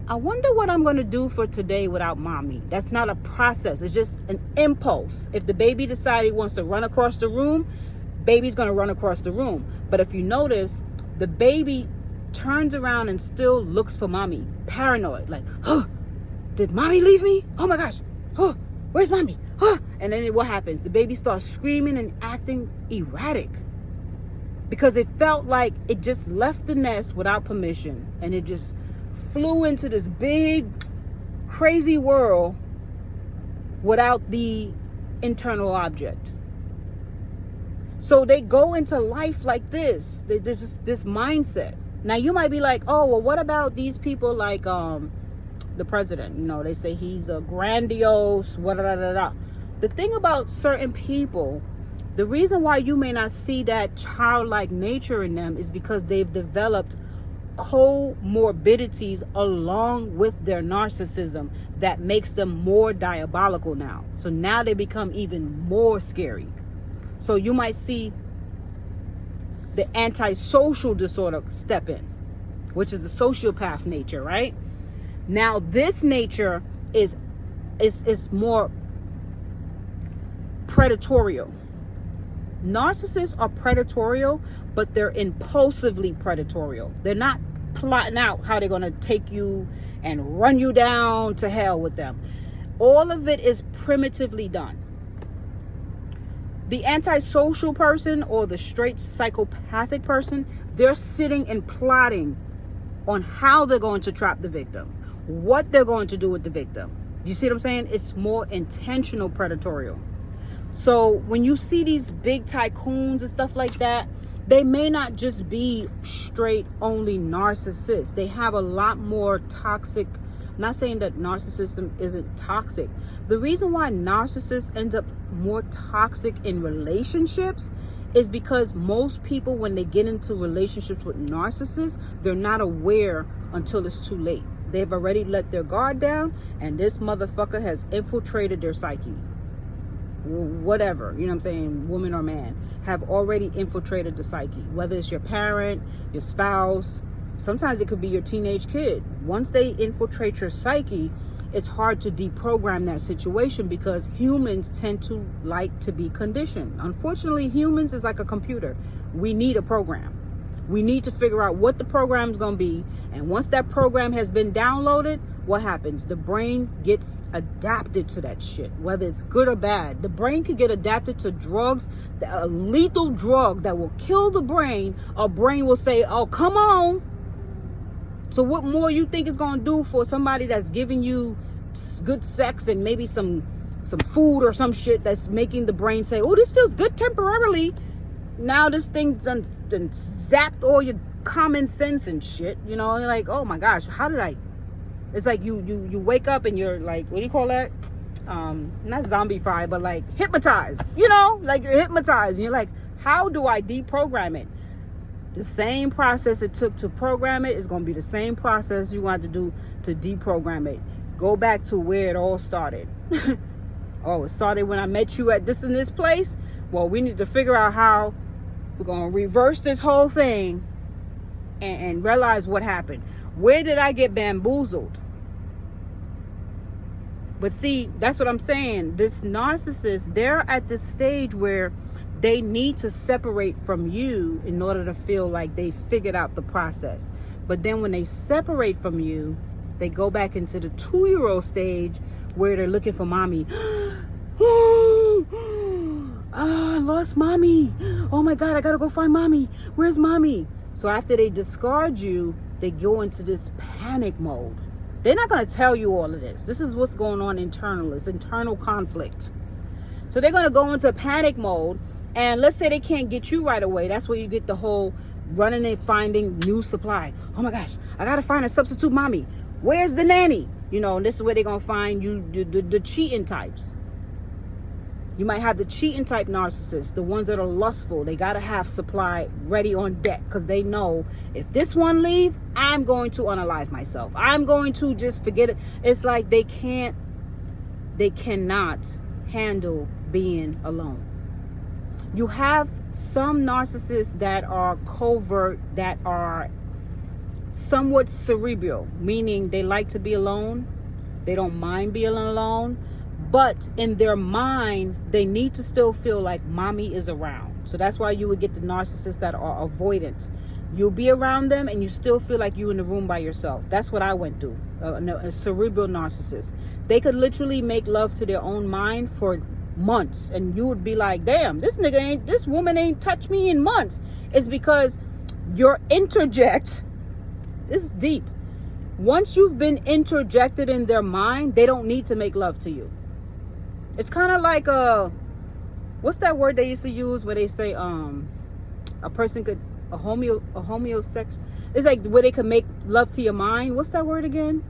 I wonder what I'm going to do for today without mommy. That's not a process. It's just an impulse. If the baby decided he wants to run across the room, baby's going to run across the room. But if you notice, the baby turns around and still looks for mommy, paranoid, like, oh, did mommy leave me? Oh my gosh, oh, where's mommy? Oh. And then what happens? The baby starts screaming and acting erratic because it felt like it just left the nest without permission, and it just flew into this big, crazy world without the internal object. So they go into life like this mindset. Now you might be like, oh, well, what about these people like the president? You know, they say he's a grandiose, The thing about certain people, the reason why you may not see that childlike nature in them is because they've developed comorbidities along with their narcissism that makes them more diabolical now. So now they become even more scary. So you might see the antisocial disorder step in, which is the sociopath nature, right? Now this nature is more predatorial. Narcissists are predatorial, but they're impulsively predatorial. They're not plotting out how they're going to take you and run you down to hell with them. All of it is primitively done. The antisocial person or the straight psychopathic person, they're sitting and plotting on how they're going to trap the victim, what they're going to do with the victim. You see what I'm saying? It's more intentional predatorial. So when you see these big tycoons and stuff like that, they may not just be straight only narcissists. They have a lot more toxic. I'm not saying that narcissism isn't toxic. The reason why narcissists end up more toxic in relationships is because most people, when they get into relationships with narcissists, they're not aware until it's too late. They've already let their guard down, and this motherfucker has infiltrated their psyche. Whatever, you know what I'm saying, woman or man, have already infiltrated the psyche, whether it's your parent, your spouse, sometimes it could be your teenage kid. Once they infiltrate your psyche, it's hard to deprogram that situation because humans tend to like to be conditioned. Unfortunately, humans is like a computer. We need a program. We need to figure out what the program is going to be. And once that program has been downloaded, what happens? The brain gets adapted to that shit, whether it's good or bad. The brain could get adapted to drugs, a lethal drug that will kill the brain. Our brain will say, oh, come on. So what more you think it's going to do for somebody that's giving you good sex and maybe some food or some shit that's making the brain say, oh, this feels good temporarily. Now this thing's done zapped all your common sense and shit. You know, you're like, oh my gosh, how did I? It's like you wake up and you're like, what do you call that? Not zombified, but like hypnotized. You know, like you're hypnotized. And you're like, how do I deprogram it? The same process it took to program it is going to be the same process you want to do to deprogram it. Go back to where it all started. Oh, it started when I met you at this and this place. Well, we need to figure out how we're going to reverse this whole thing and realize what happened. Where did I get bamboozled? But see, that's what I'm saying. This narcissist, they're at this stage where they need to separate from you in order to feel like they figured out the process. But then when they separate from you, they go back into the 2-year-old stage where they're looking for mommy. Oh, I lost mommy. Oh my God, I gotta go find mommy. Where's mommy? So after they discard you, they go into this panic mode. They're not going to tell you all of this. This is what's going on internal. It's internal conflict. So they're going to go into panic mode. And let's say they can't get you right away. That's where you get the whole running and finding new supply. Oh my gosh, I got to find a substitute mommy. Where's the nanny? You know, and this is where they're going to find you the cheating types. You might have the cheating type narcissists, the ones that are lustful. They got to have supply ready on deck because they know if this one leave, I'm going to unalive myself. I'm going to just forget it. It's like they cannot handle being alone. You have some narcissists that are covert, that are somewhat cerebral, meaning they like to be alone. They don't mind being alone, but in their mind, they need to still feel like mommy is around. So that's why you would get the narcissists that are avoidant. You'll be around them and you still feel like you're in the room by yourself. That's what I went through. A cerebral narcissist. They could literally make love to their own mind for months, and you would be like, damn, this woman ain't touched me in months. It's because your interject is deep. Once you've been interjected in their mind, they don't need to make love to you. It's kind of like what's that word they used to use where they say a person could a homosexual. It's like where they could make love to your mind. What's that word again?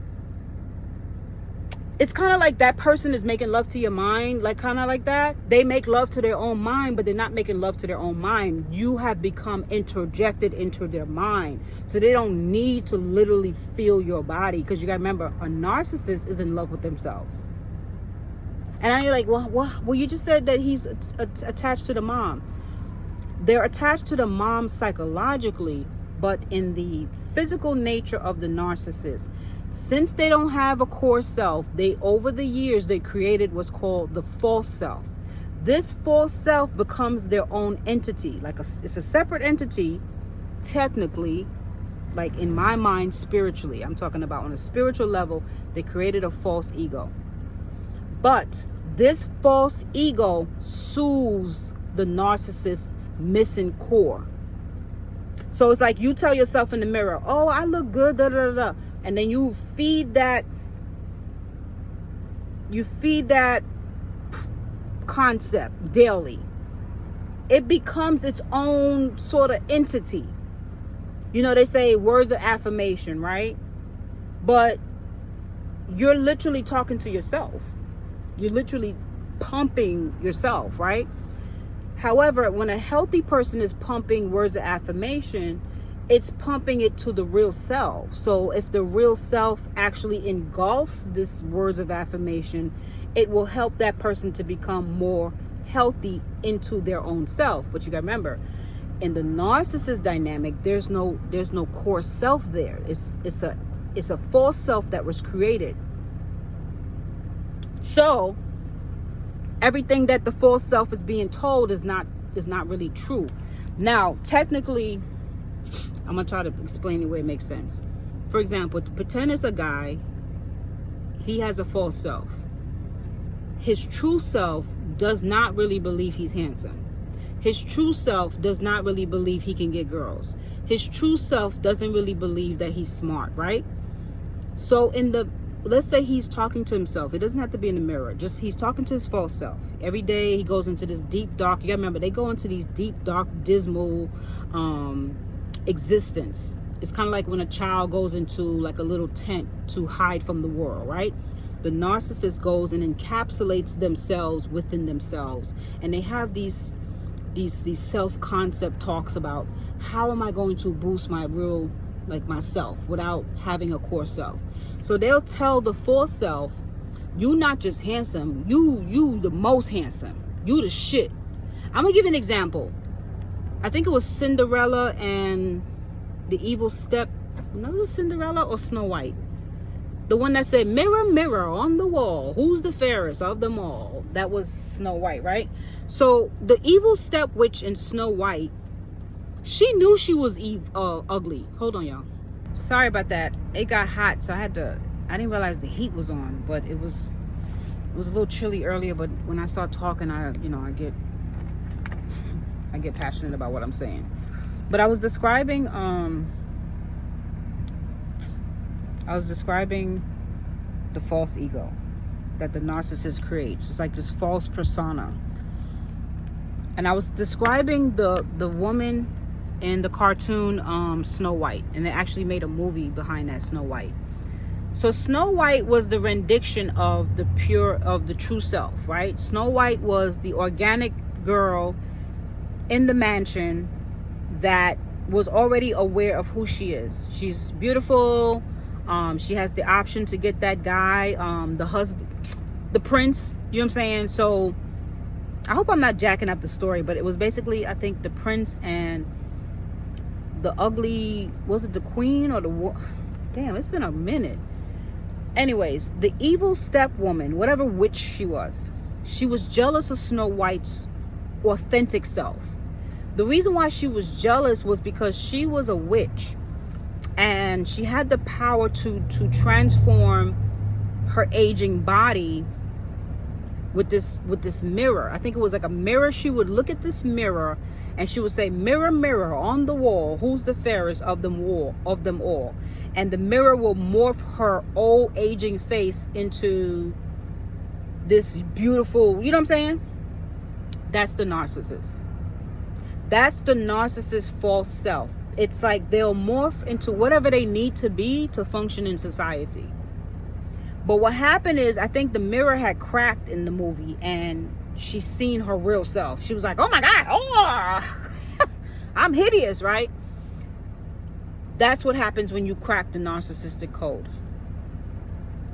It's kind of like that person is making love to your mind, like kind of like that. They make love to their own mind, but they're not making love to their own mind. You have become interjected into their mind. So they don't need to literally feel your body, because you got to remember, a narcissist is in love with themselves. And now you're like, well, you just said that he's attached to the mom. They're attached to the mom psychologically, but in the physical nature of the narcissist, since they don't have a core self, over the years, they created what's called the false self. This false self becomes their own entity. It's a separate entity, technically, like in my mind, spiritually. I'm talking about on a spiritual level, they created a false ego. But this false ego soothes the narcissist's missing core. So it's like you tell yourself in the mirror, oh, I look good, da da da. And then you feed that concept daily. It becomes its own sort of entity. You know, they say words of affirmation, right? But you're literally talking to yourself. You're literally pumping yourself, right? However, when a healthy person is pumping words of affirmation, it's pumping it to the real self. So if the real self actually engulfs this words of affirmation, it will help that person to become more healthy into their own self. But you gotta remember, in the narcissist dynamic, there's no core self there. It's a false self that was created. So everything that the false self is being told is not really true. Now, technically, I'm going to try to explain it where it makes sense. For example, to pretend it's a guy, he has a false self. His true self does not really believe he's handsome. His true self does not really believe he can get girls. His true self doesn't really believe that he's smart, right? So let's say he's talking to himself. It doesn't have to be in the mirror. Just he's talking to his false self. Every day he goes into this deep, dark, you gotta remember, they go into these deep, dark, dismal, existence. It's kind of like when a child goes into like a little tent to hide from the world, right? The narcissist goes and encapsulates themselves within themselves, and they have these self-concept talks about how am I going to boost my real, like myself, without having a core self. So they'll tell the false self, you not just handsome, you the most handsome, you the shit. I'm gonna give you an example. I think it was Cinderella and the evil step. No, was it Cinderella or Snow White? The one that said, mirror, mirror on the wall, who's the fairest of them all? That was Snow White, right? So the evil step witch in Snow White, she knew she was ugly. Hold on, y'all. Sorry about that. It got hot, so I didn't realize the heat was on, but it was a little chilly earlier. But when I start talking, I get passionate about what I'm saying. But I was describing the false ego that the narcissist creates. It's like this false persona. And I was describing the woman in the cartoon Snow White, and they actually made a movie behind that, Snow White. So Snow White was the rendition of the true self, right? Snow White was the organic girl in the mansion that was already aware of who she is. She's beautiful. She has the option to get that guy, the husband, the prince, you know what I'm saying? So I hope I'm not jacking up the story, but it was basically, I think, the prince and the ugly, was it the queen or the, damn, it's been a minute. Anyways, the evil stepwoman, whatever witch she was jealous of Snow White's authentic self. The reason why she was jealous was because she was a witch and she had the power to transform her aging body with this mirror. I think it was like a mirror. She would look at this mirror and she would say, mirror, mirror on the wall, who's the fairest of them all? And the mirror will morph her old aging face into this beautiful, you know what I'm saying? That's the narcissist. That's the narcissist's false self. It's like they'll morph into whatever they need to be to function in society. But what happened is, I think the mirror had cracked in the movie and she seen her real self. She was like, oh my God, oh, I'm hideous, right? That's what happens when you crack the narcissistic code.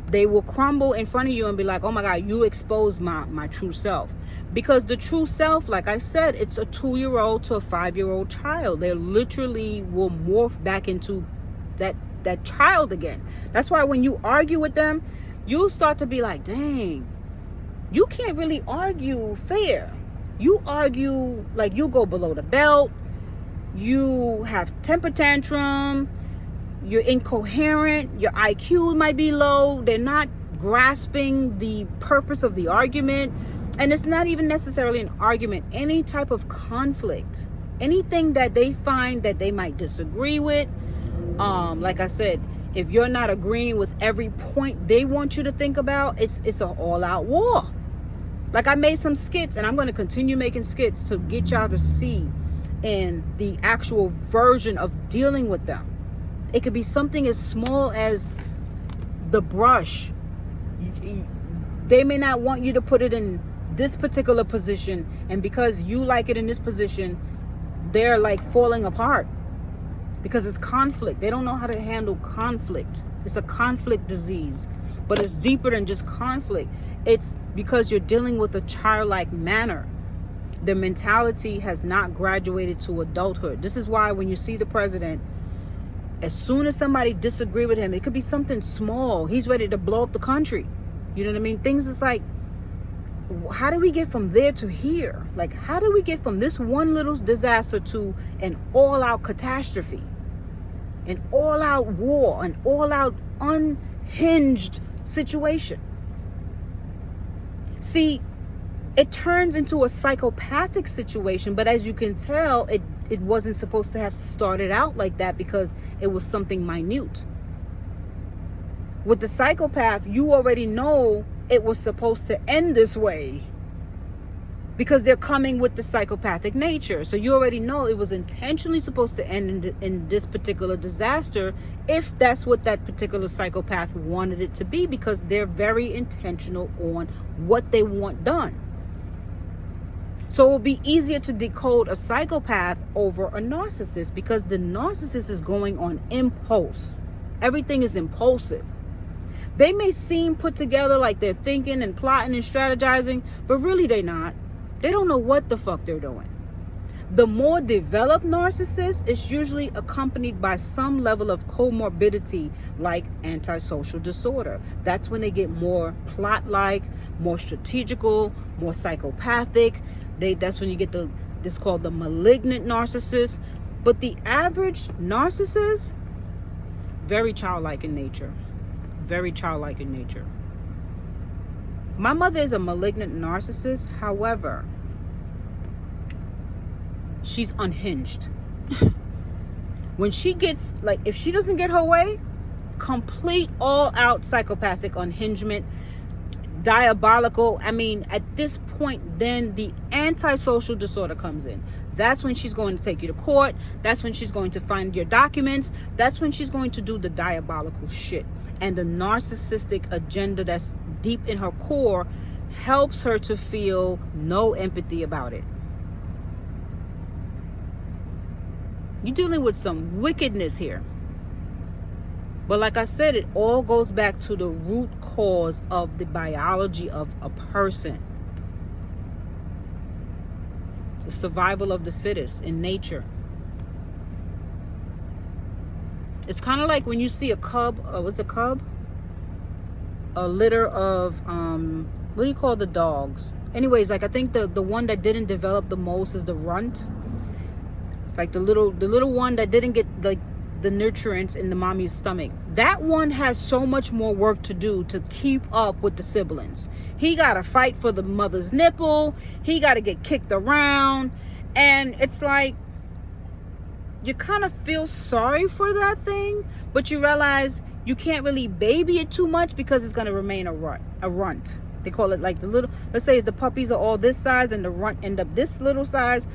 They will crumble in front of you and be like, oh my God, you exposed my true self. Because the true self, like I said, it's a 2-year-old to a 5-year-old child. They literally will morph back into that child again. That's why when you argue with them, you'll start to be like, dang, you can't really argue fair. You argue like you go below the belt. You have temper tantrum. You're incoherent. Your IQ might be low. They're not grasping the purpose of the argument. And it's not even necessarily an argument. Any type of conflict. Anything that they find that they might disagree with. Like I said, if you're not agreeing with every point they want you to think about, it's an all-out war. Like I made some skits, and I'm going to continue making skits to get y'all to see in the actual version of dealing with them. It could be something as small as the brush. They may not want you to put it in this particular position, and because you like it in this position, they're like falling apart because it's conflict. They don't know how to handle conflict. It's a conflict disease, but it's deeper than just conflict. It's because you're dealing with a childlike manner. Their mentality has not graduated to adulthood. This is why when you see the president, as soon as somebody disagree with him, it could be something small, he's ready to blow up the country. You know what I mean? Things is like, how do we get from there to here? Like, how do we get from this one little disaster to an all-out catastrophe, an all-out war, an all-out unhinged situation? See, it turns into a psychopathic situation, but as you can tell, it wasn't supposed to have started out like that because it was something minute. With the psychopath, you already know it was supposed to end this way because they're coming with the psychopathic nature. So you already know it was intentionally supposed to end in this particular disaster if that's what that particular psychopath wanted it to be, because they're very intentional on what they want done. So it will be easier to decode a psychopath over a narcissist because the narcissist is going on impulse. Everything is impulsive. They may seem put together like they're thinking and plotting and strategizing, but really they're not. They don't know what the fuck they're doing. The more developed narcissist is usually accompanied by some level of comorbidity like antisocial disorder. That's when they get more plot-like, more strategical, more psychopathic. That's when you get this called the malignant narcissist. But the average narcissist, very childlike in nature. Very childlike in nature. My mother is a malignant narcissist. However, she's unhinged. When she gets, like, if she doesn't get her way, complete all-out psychopathic unhingement, diabolical. I mean, at this point, then the antisocial disorder comes in. That's when she's going to take you to court. That's when she's going to find your documents. That's when she's going to do the diabolical shit. And the narcissistic agenda that's deep in her core helps her to feel no empathy about it. You're dealing with some wickedness here. But like I said, it all goes back to the root cause of the biology of a person. The survival of the fittest in nature. It's kind of like when you see a cub, what's a cub? A litter of, what do you call the dogs? Anyways, like I think the one that didn't develop the most is the runt. Like the little one that didn't get like the nutrients in the mommy's stomach. That one has so much more work to do to keep up with the siblings. He got to fight for the mother's nipple. He got to get kicked around. And it's like, you kind of feel sorry for that thing, but you realize you can't really baby it too much because it's going to remain a runt. They call it like the little, let's say the puppies are all this size and the runt end up this little size,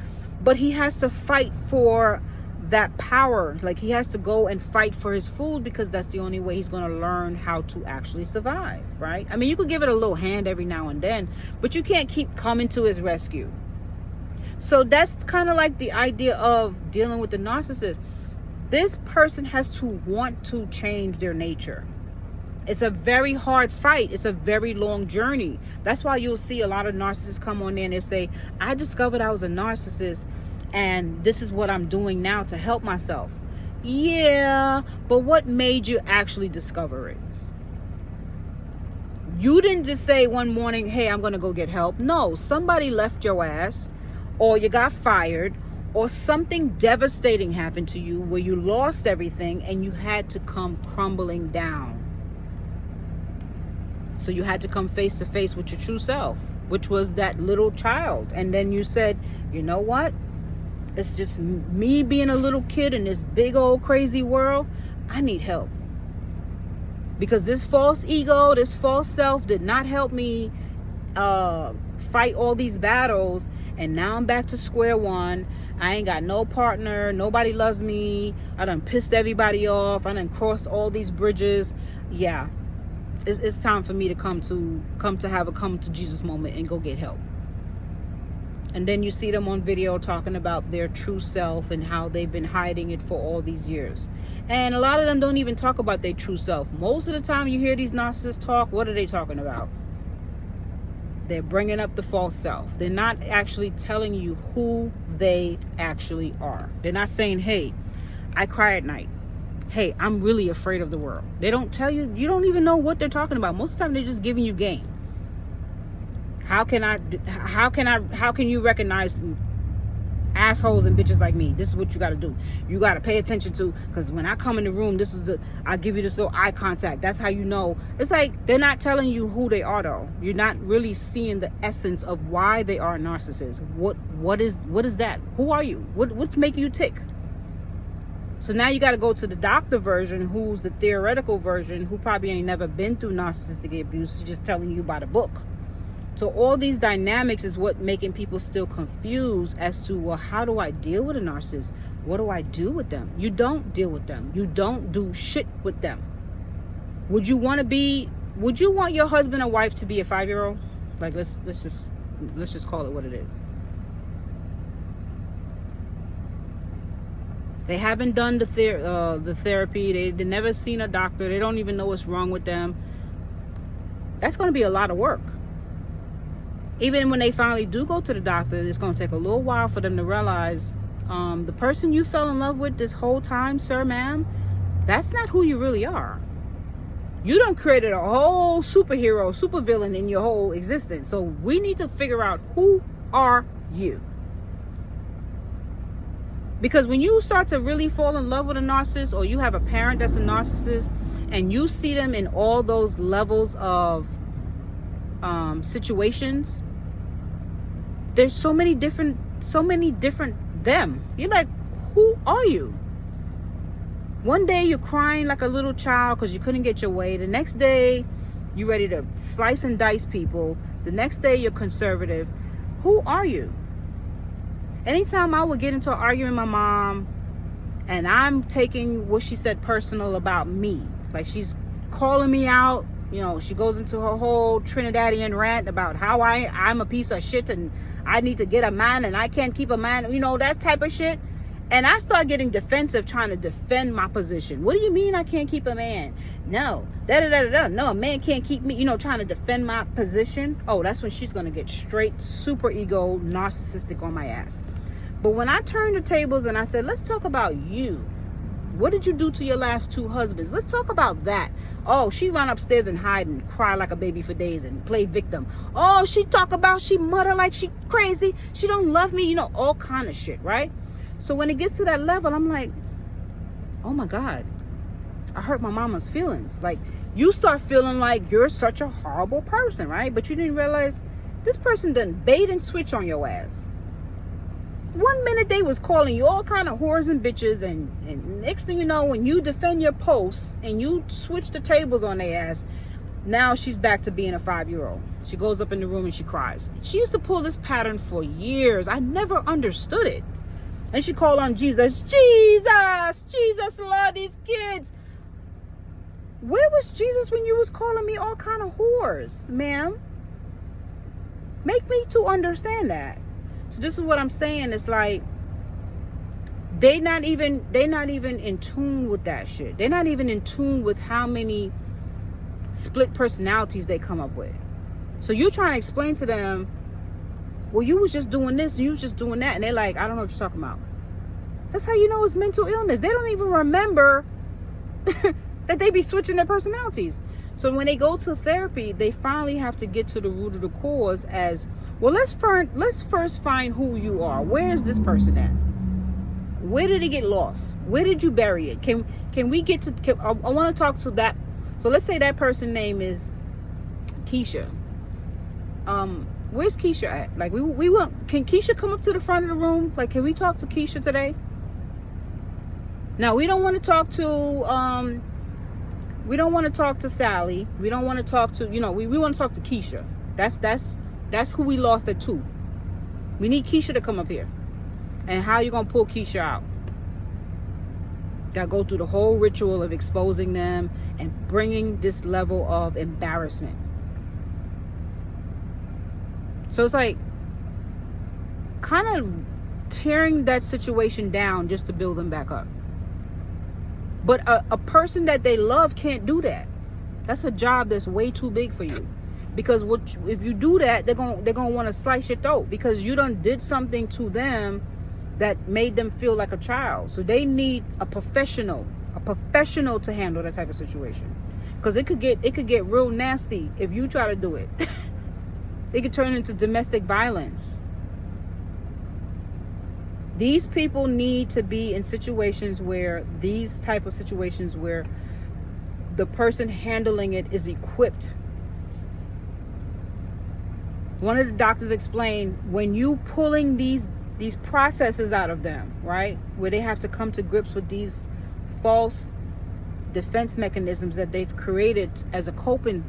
but he has to fight for that power. Like he has to go and fight for his food because that's the only way he's going to learn how to actually survive, right? I mean, you could give it a little hand every now and then, but you can't keep coming to his rescue. So that's kind of like the idea of dealing with the narcissist. This person has to want to change their nature. It's a very hard fight. It's a very long journey. That's why you'll see a lot of narcissists come on there and they say, I discovered I was a narcissist and this is what I'm doing now to help myself. Yeah, but what made you actually discover it? You didn't just say one morning, hey, I'm going to go get help. No, somebody left your ass, or you got fired, or something devastating happened to you where you lost everything and you had to come crumbling down. So you had to come face to face with your true self, which was that little child. And then you said, you know what? It's just me being a little kid in this big old crazy world. I need help. Because this false ego, this false self did not help me fight all these battles. And now I'm back to square one. I ain't got no partner. Nobody loves me. I done pissed everybody off. I done crossed all these bridges. Yeah. It's time for me to come to have a come to Jesus moment and go get help. And then you see them on video talking about their true self and how they've been hiding it for all these years. And a lot of them don't even talk about their true self. Most of the time you hear these narcissists talk, what are they talking about? They're bringing up the false self. They're not actually telling you who they actually are. They're not saying, hey, I cry at night. Hey, I'm really afraid of the world. They don't tell you. You don't even know what they're talking about. Most of the time they're just giving you game. How can you recognize assholes and bitches like me? This is what you got to do. You got to pay attention to, because when I come in the room, I give you this little eye contact. That's how you know. It's like they're not telling you who they are though. You're not really seeing the essence of why they are narcissists. What is that? Who are you? What's making you tick? So now you got to go to the doctor version, who's the theoretical version, who probably ain't never been through narcissistic abuse. She's just telling you by the book. So all these dynamics is what making people still confused as to, well, how do I deal with a narcissist? What do I do with them? You don't deal with them. You don't do shit with them. Would you want your husband or wife to be a 5-year-old? Like, let's just call it what it is. They haven't done the therapy. They never seen a doctor. They don't even know what's wrong with them. That's going to be a lot of work. Even when they finally do go to the doctor, it's going to take a little while for them to realize the person you fell in love with this whole time, sir, ma'am, that's not who you really are. You done created a whole superhero, supervillain in your whole existence. So we need to figure out, who are you? Because when you start to really fall in love with a narcissist, or you have a parent that's a narcissist, and you see them in all those levels of situations, there's so many different them. You're like, who are you? One day you're crying like a little child because you couldn't get your way. The next day you're ready to slice and dice people. The next day you're conservative. Who are you? Anytime I would get into an argument with my mom and I'm taking what she said personal about me, like she's calling me out, you know, she goes into her whole Trinidadian rant about how I'm a piece of shit and I need to get a man and I can't keep a man, you know, that type of shit. And I start getting defensive, trying to defend my position. What do you mean I can't keep a man? No, da-da-da-da-da. No, a man can't keep me, trying to defend my position. Oh, that's when she's going to get straight super ego narcissistic on my ass. But when I turned the tables and I said, let's talk about you. What did you do to your last 2 husbands? Let's talk about that. Oh, she run upstairs and hide and cry like a baby for days and play victim. Oh, she mutter like she crazy. She don't love me, all kind of shit, right? So when it gets to that level, I'm like, oh my God, I hurt my mama's feelings. Like, you start feeling like you're such a horrible person, right? But you didn't realize this person done bait and switch on your ass. One minute they was calling you all kind of whores and bitches, and next thing you know, when you defend your posts and you switch the tables on their ass, now she's back to being a 5-year-old. She goes up in the room and she cries. She used to pull this pattern for years. I never understood it. And she called on Jesus. Jesus, Lord, these kids. Where was Jesus when you was calling me all kind of whores, ma'am? Make me to understand that. So this is what I'm saying. It's like they not even in tune with that shit. They're not even in tune with how many split personalities they come up with. So you trying to explain to them, well, you was just doing this and you was just doing that, and they're like, I don't know what you're talking about. That's how you know it's mental illness. They don't even remember that they be switching their personalities. So when they go to therapy, they finally have to get to the root of the cause as, well, let's first find who you are. Where is this person at? Where did it get lost? Where did you bury it? Can we get to, I want to talk to that. So let's say that person's name is Keisha. Where's Keisha at? Like, we want, can Keisha come up to the front of the room? Like, can we talk to Keisha today? Now, we don't want to talk to, we don't want to talk to Sally. We don't want to talk to, we want to talk to Keisha. That's who we lost at 2. We need Keisha to come up here. And how you going to pull Keisha out? Got to go through the whole ritual of exposing them and bringing this level of embarrassment. So it's like kind of tearing that situation down just to build them back up. But a person that they love can't do that. That's a job that's way too big for you. Because if you do that, they're gonna want to slice your throat, because you done did something to them that made them feel like a child. So they need a professional to handle that type of situation. Because it could get real nasty if you try to do it. It could turn into domestic violence. These people need to be in situations where the person handling it is equipped. One of the doctors explained, when you pulling these processes out of them, right, where they have to come to grips with these false defense mechanisms that they've created as a coping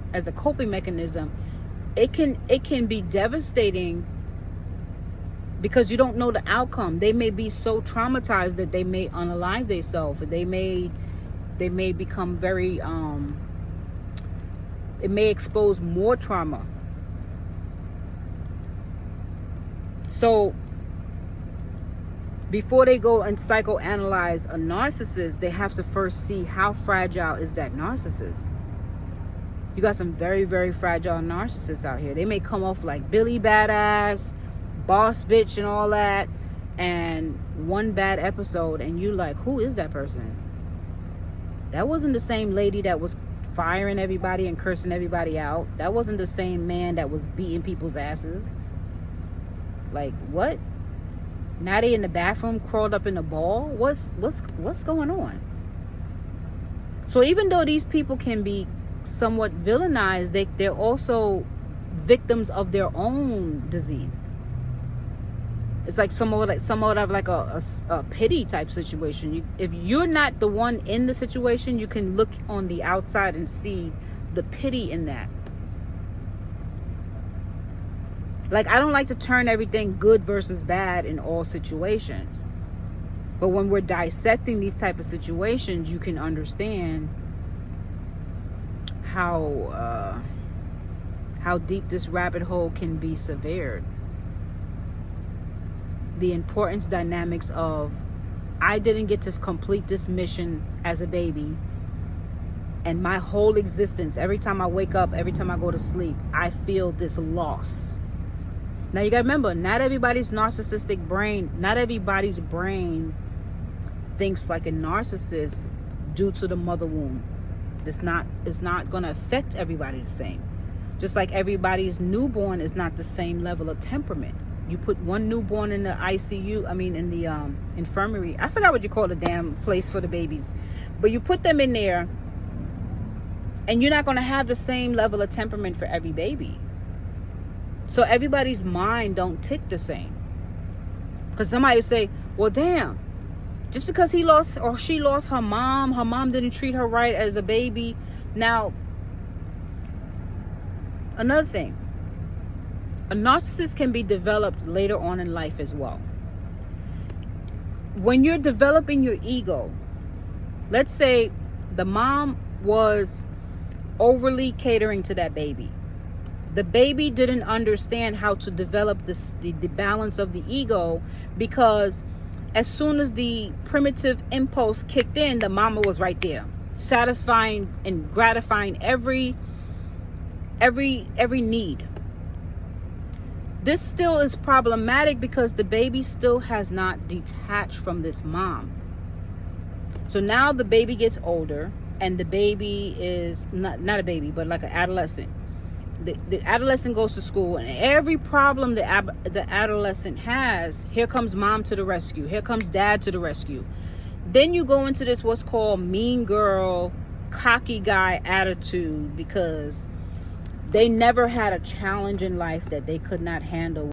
mechanism, it can be devastating, because you don't know the outcome. They may be so traumatized that they may unalive themselves. They may become very it may expose more trauma. So before they go and psychoanalyze a narcissist, they have to first see how fragile is that narcissist. You got some very, very fragile narcissists out here. They may come off like Billy Badass, boss bitch and all that, and one bad episode and you like, who is that person? That wasn't the same lady that was firing everybody and cursing everybody out. That wasn't the same man that was beating people's asses. Like, what? Now they in the bathroom crawled up in the ball? What's going on? So even though these people can be somewhat villainized, they're also victims of their own disease. It's like somewhat of like a pity type situation. If you're not the one in the situation, you can look on the outside and see the pity in that. Like, I don't like to turn everything good versus bad in all situations. But when we're dissecting these type of situations, you can understand how deep this rabbit hole can be severed. The importance dynamics of, I didn't get to complete this mission as a baby. And my whole existence, every time I wake up, every time I go to sleep, I feel this loss. Now you gotta remember, not everybody's narcissistic brain, not everybody's brain thinks like a narcissist due to the mother womb. It's not gonna affect everybody the same. Just like everybody's newborn is not the same level of temperament. You put one newborn in the ICU, in the infirmary. I forgot what you call the damn place for the babies. But you put them in there, and you're not going to have the same level of temperament for every baby. So everybody's mind don't tick the same. Because somebody would say, well, damn, just because he lost or she lost her mom didn't treat her right as a baby. Now, another thing, a narcissist can be developed later on in life as well. When you're developing your ego, let's say the mom was overly catering to that baby. The baby didn't understand how to develop the balance of the ego, because as soon as the primitive impulse kicked in, the mama was right there, satisfying and gratifying every need. This still is problematic because the baby still has not detached from this mom. So now the baby gets older, and the baby is not a baby, but like an adolescent. The adolescent goes to school, and every problem the adolescent has, here comes mom to the rescue. Here comes dad to the rescue. Then you go into this what's called mean girl, cocky guy attitude, because they never had a challenge in life that they could not handle.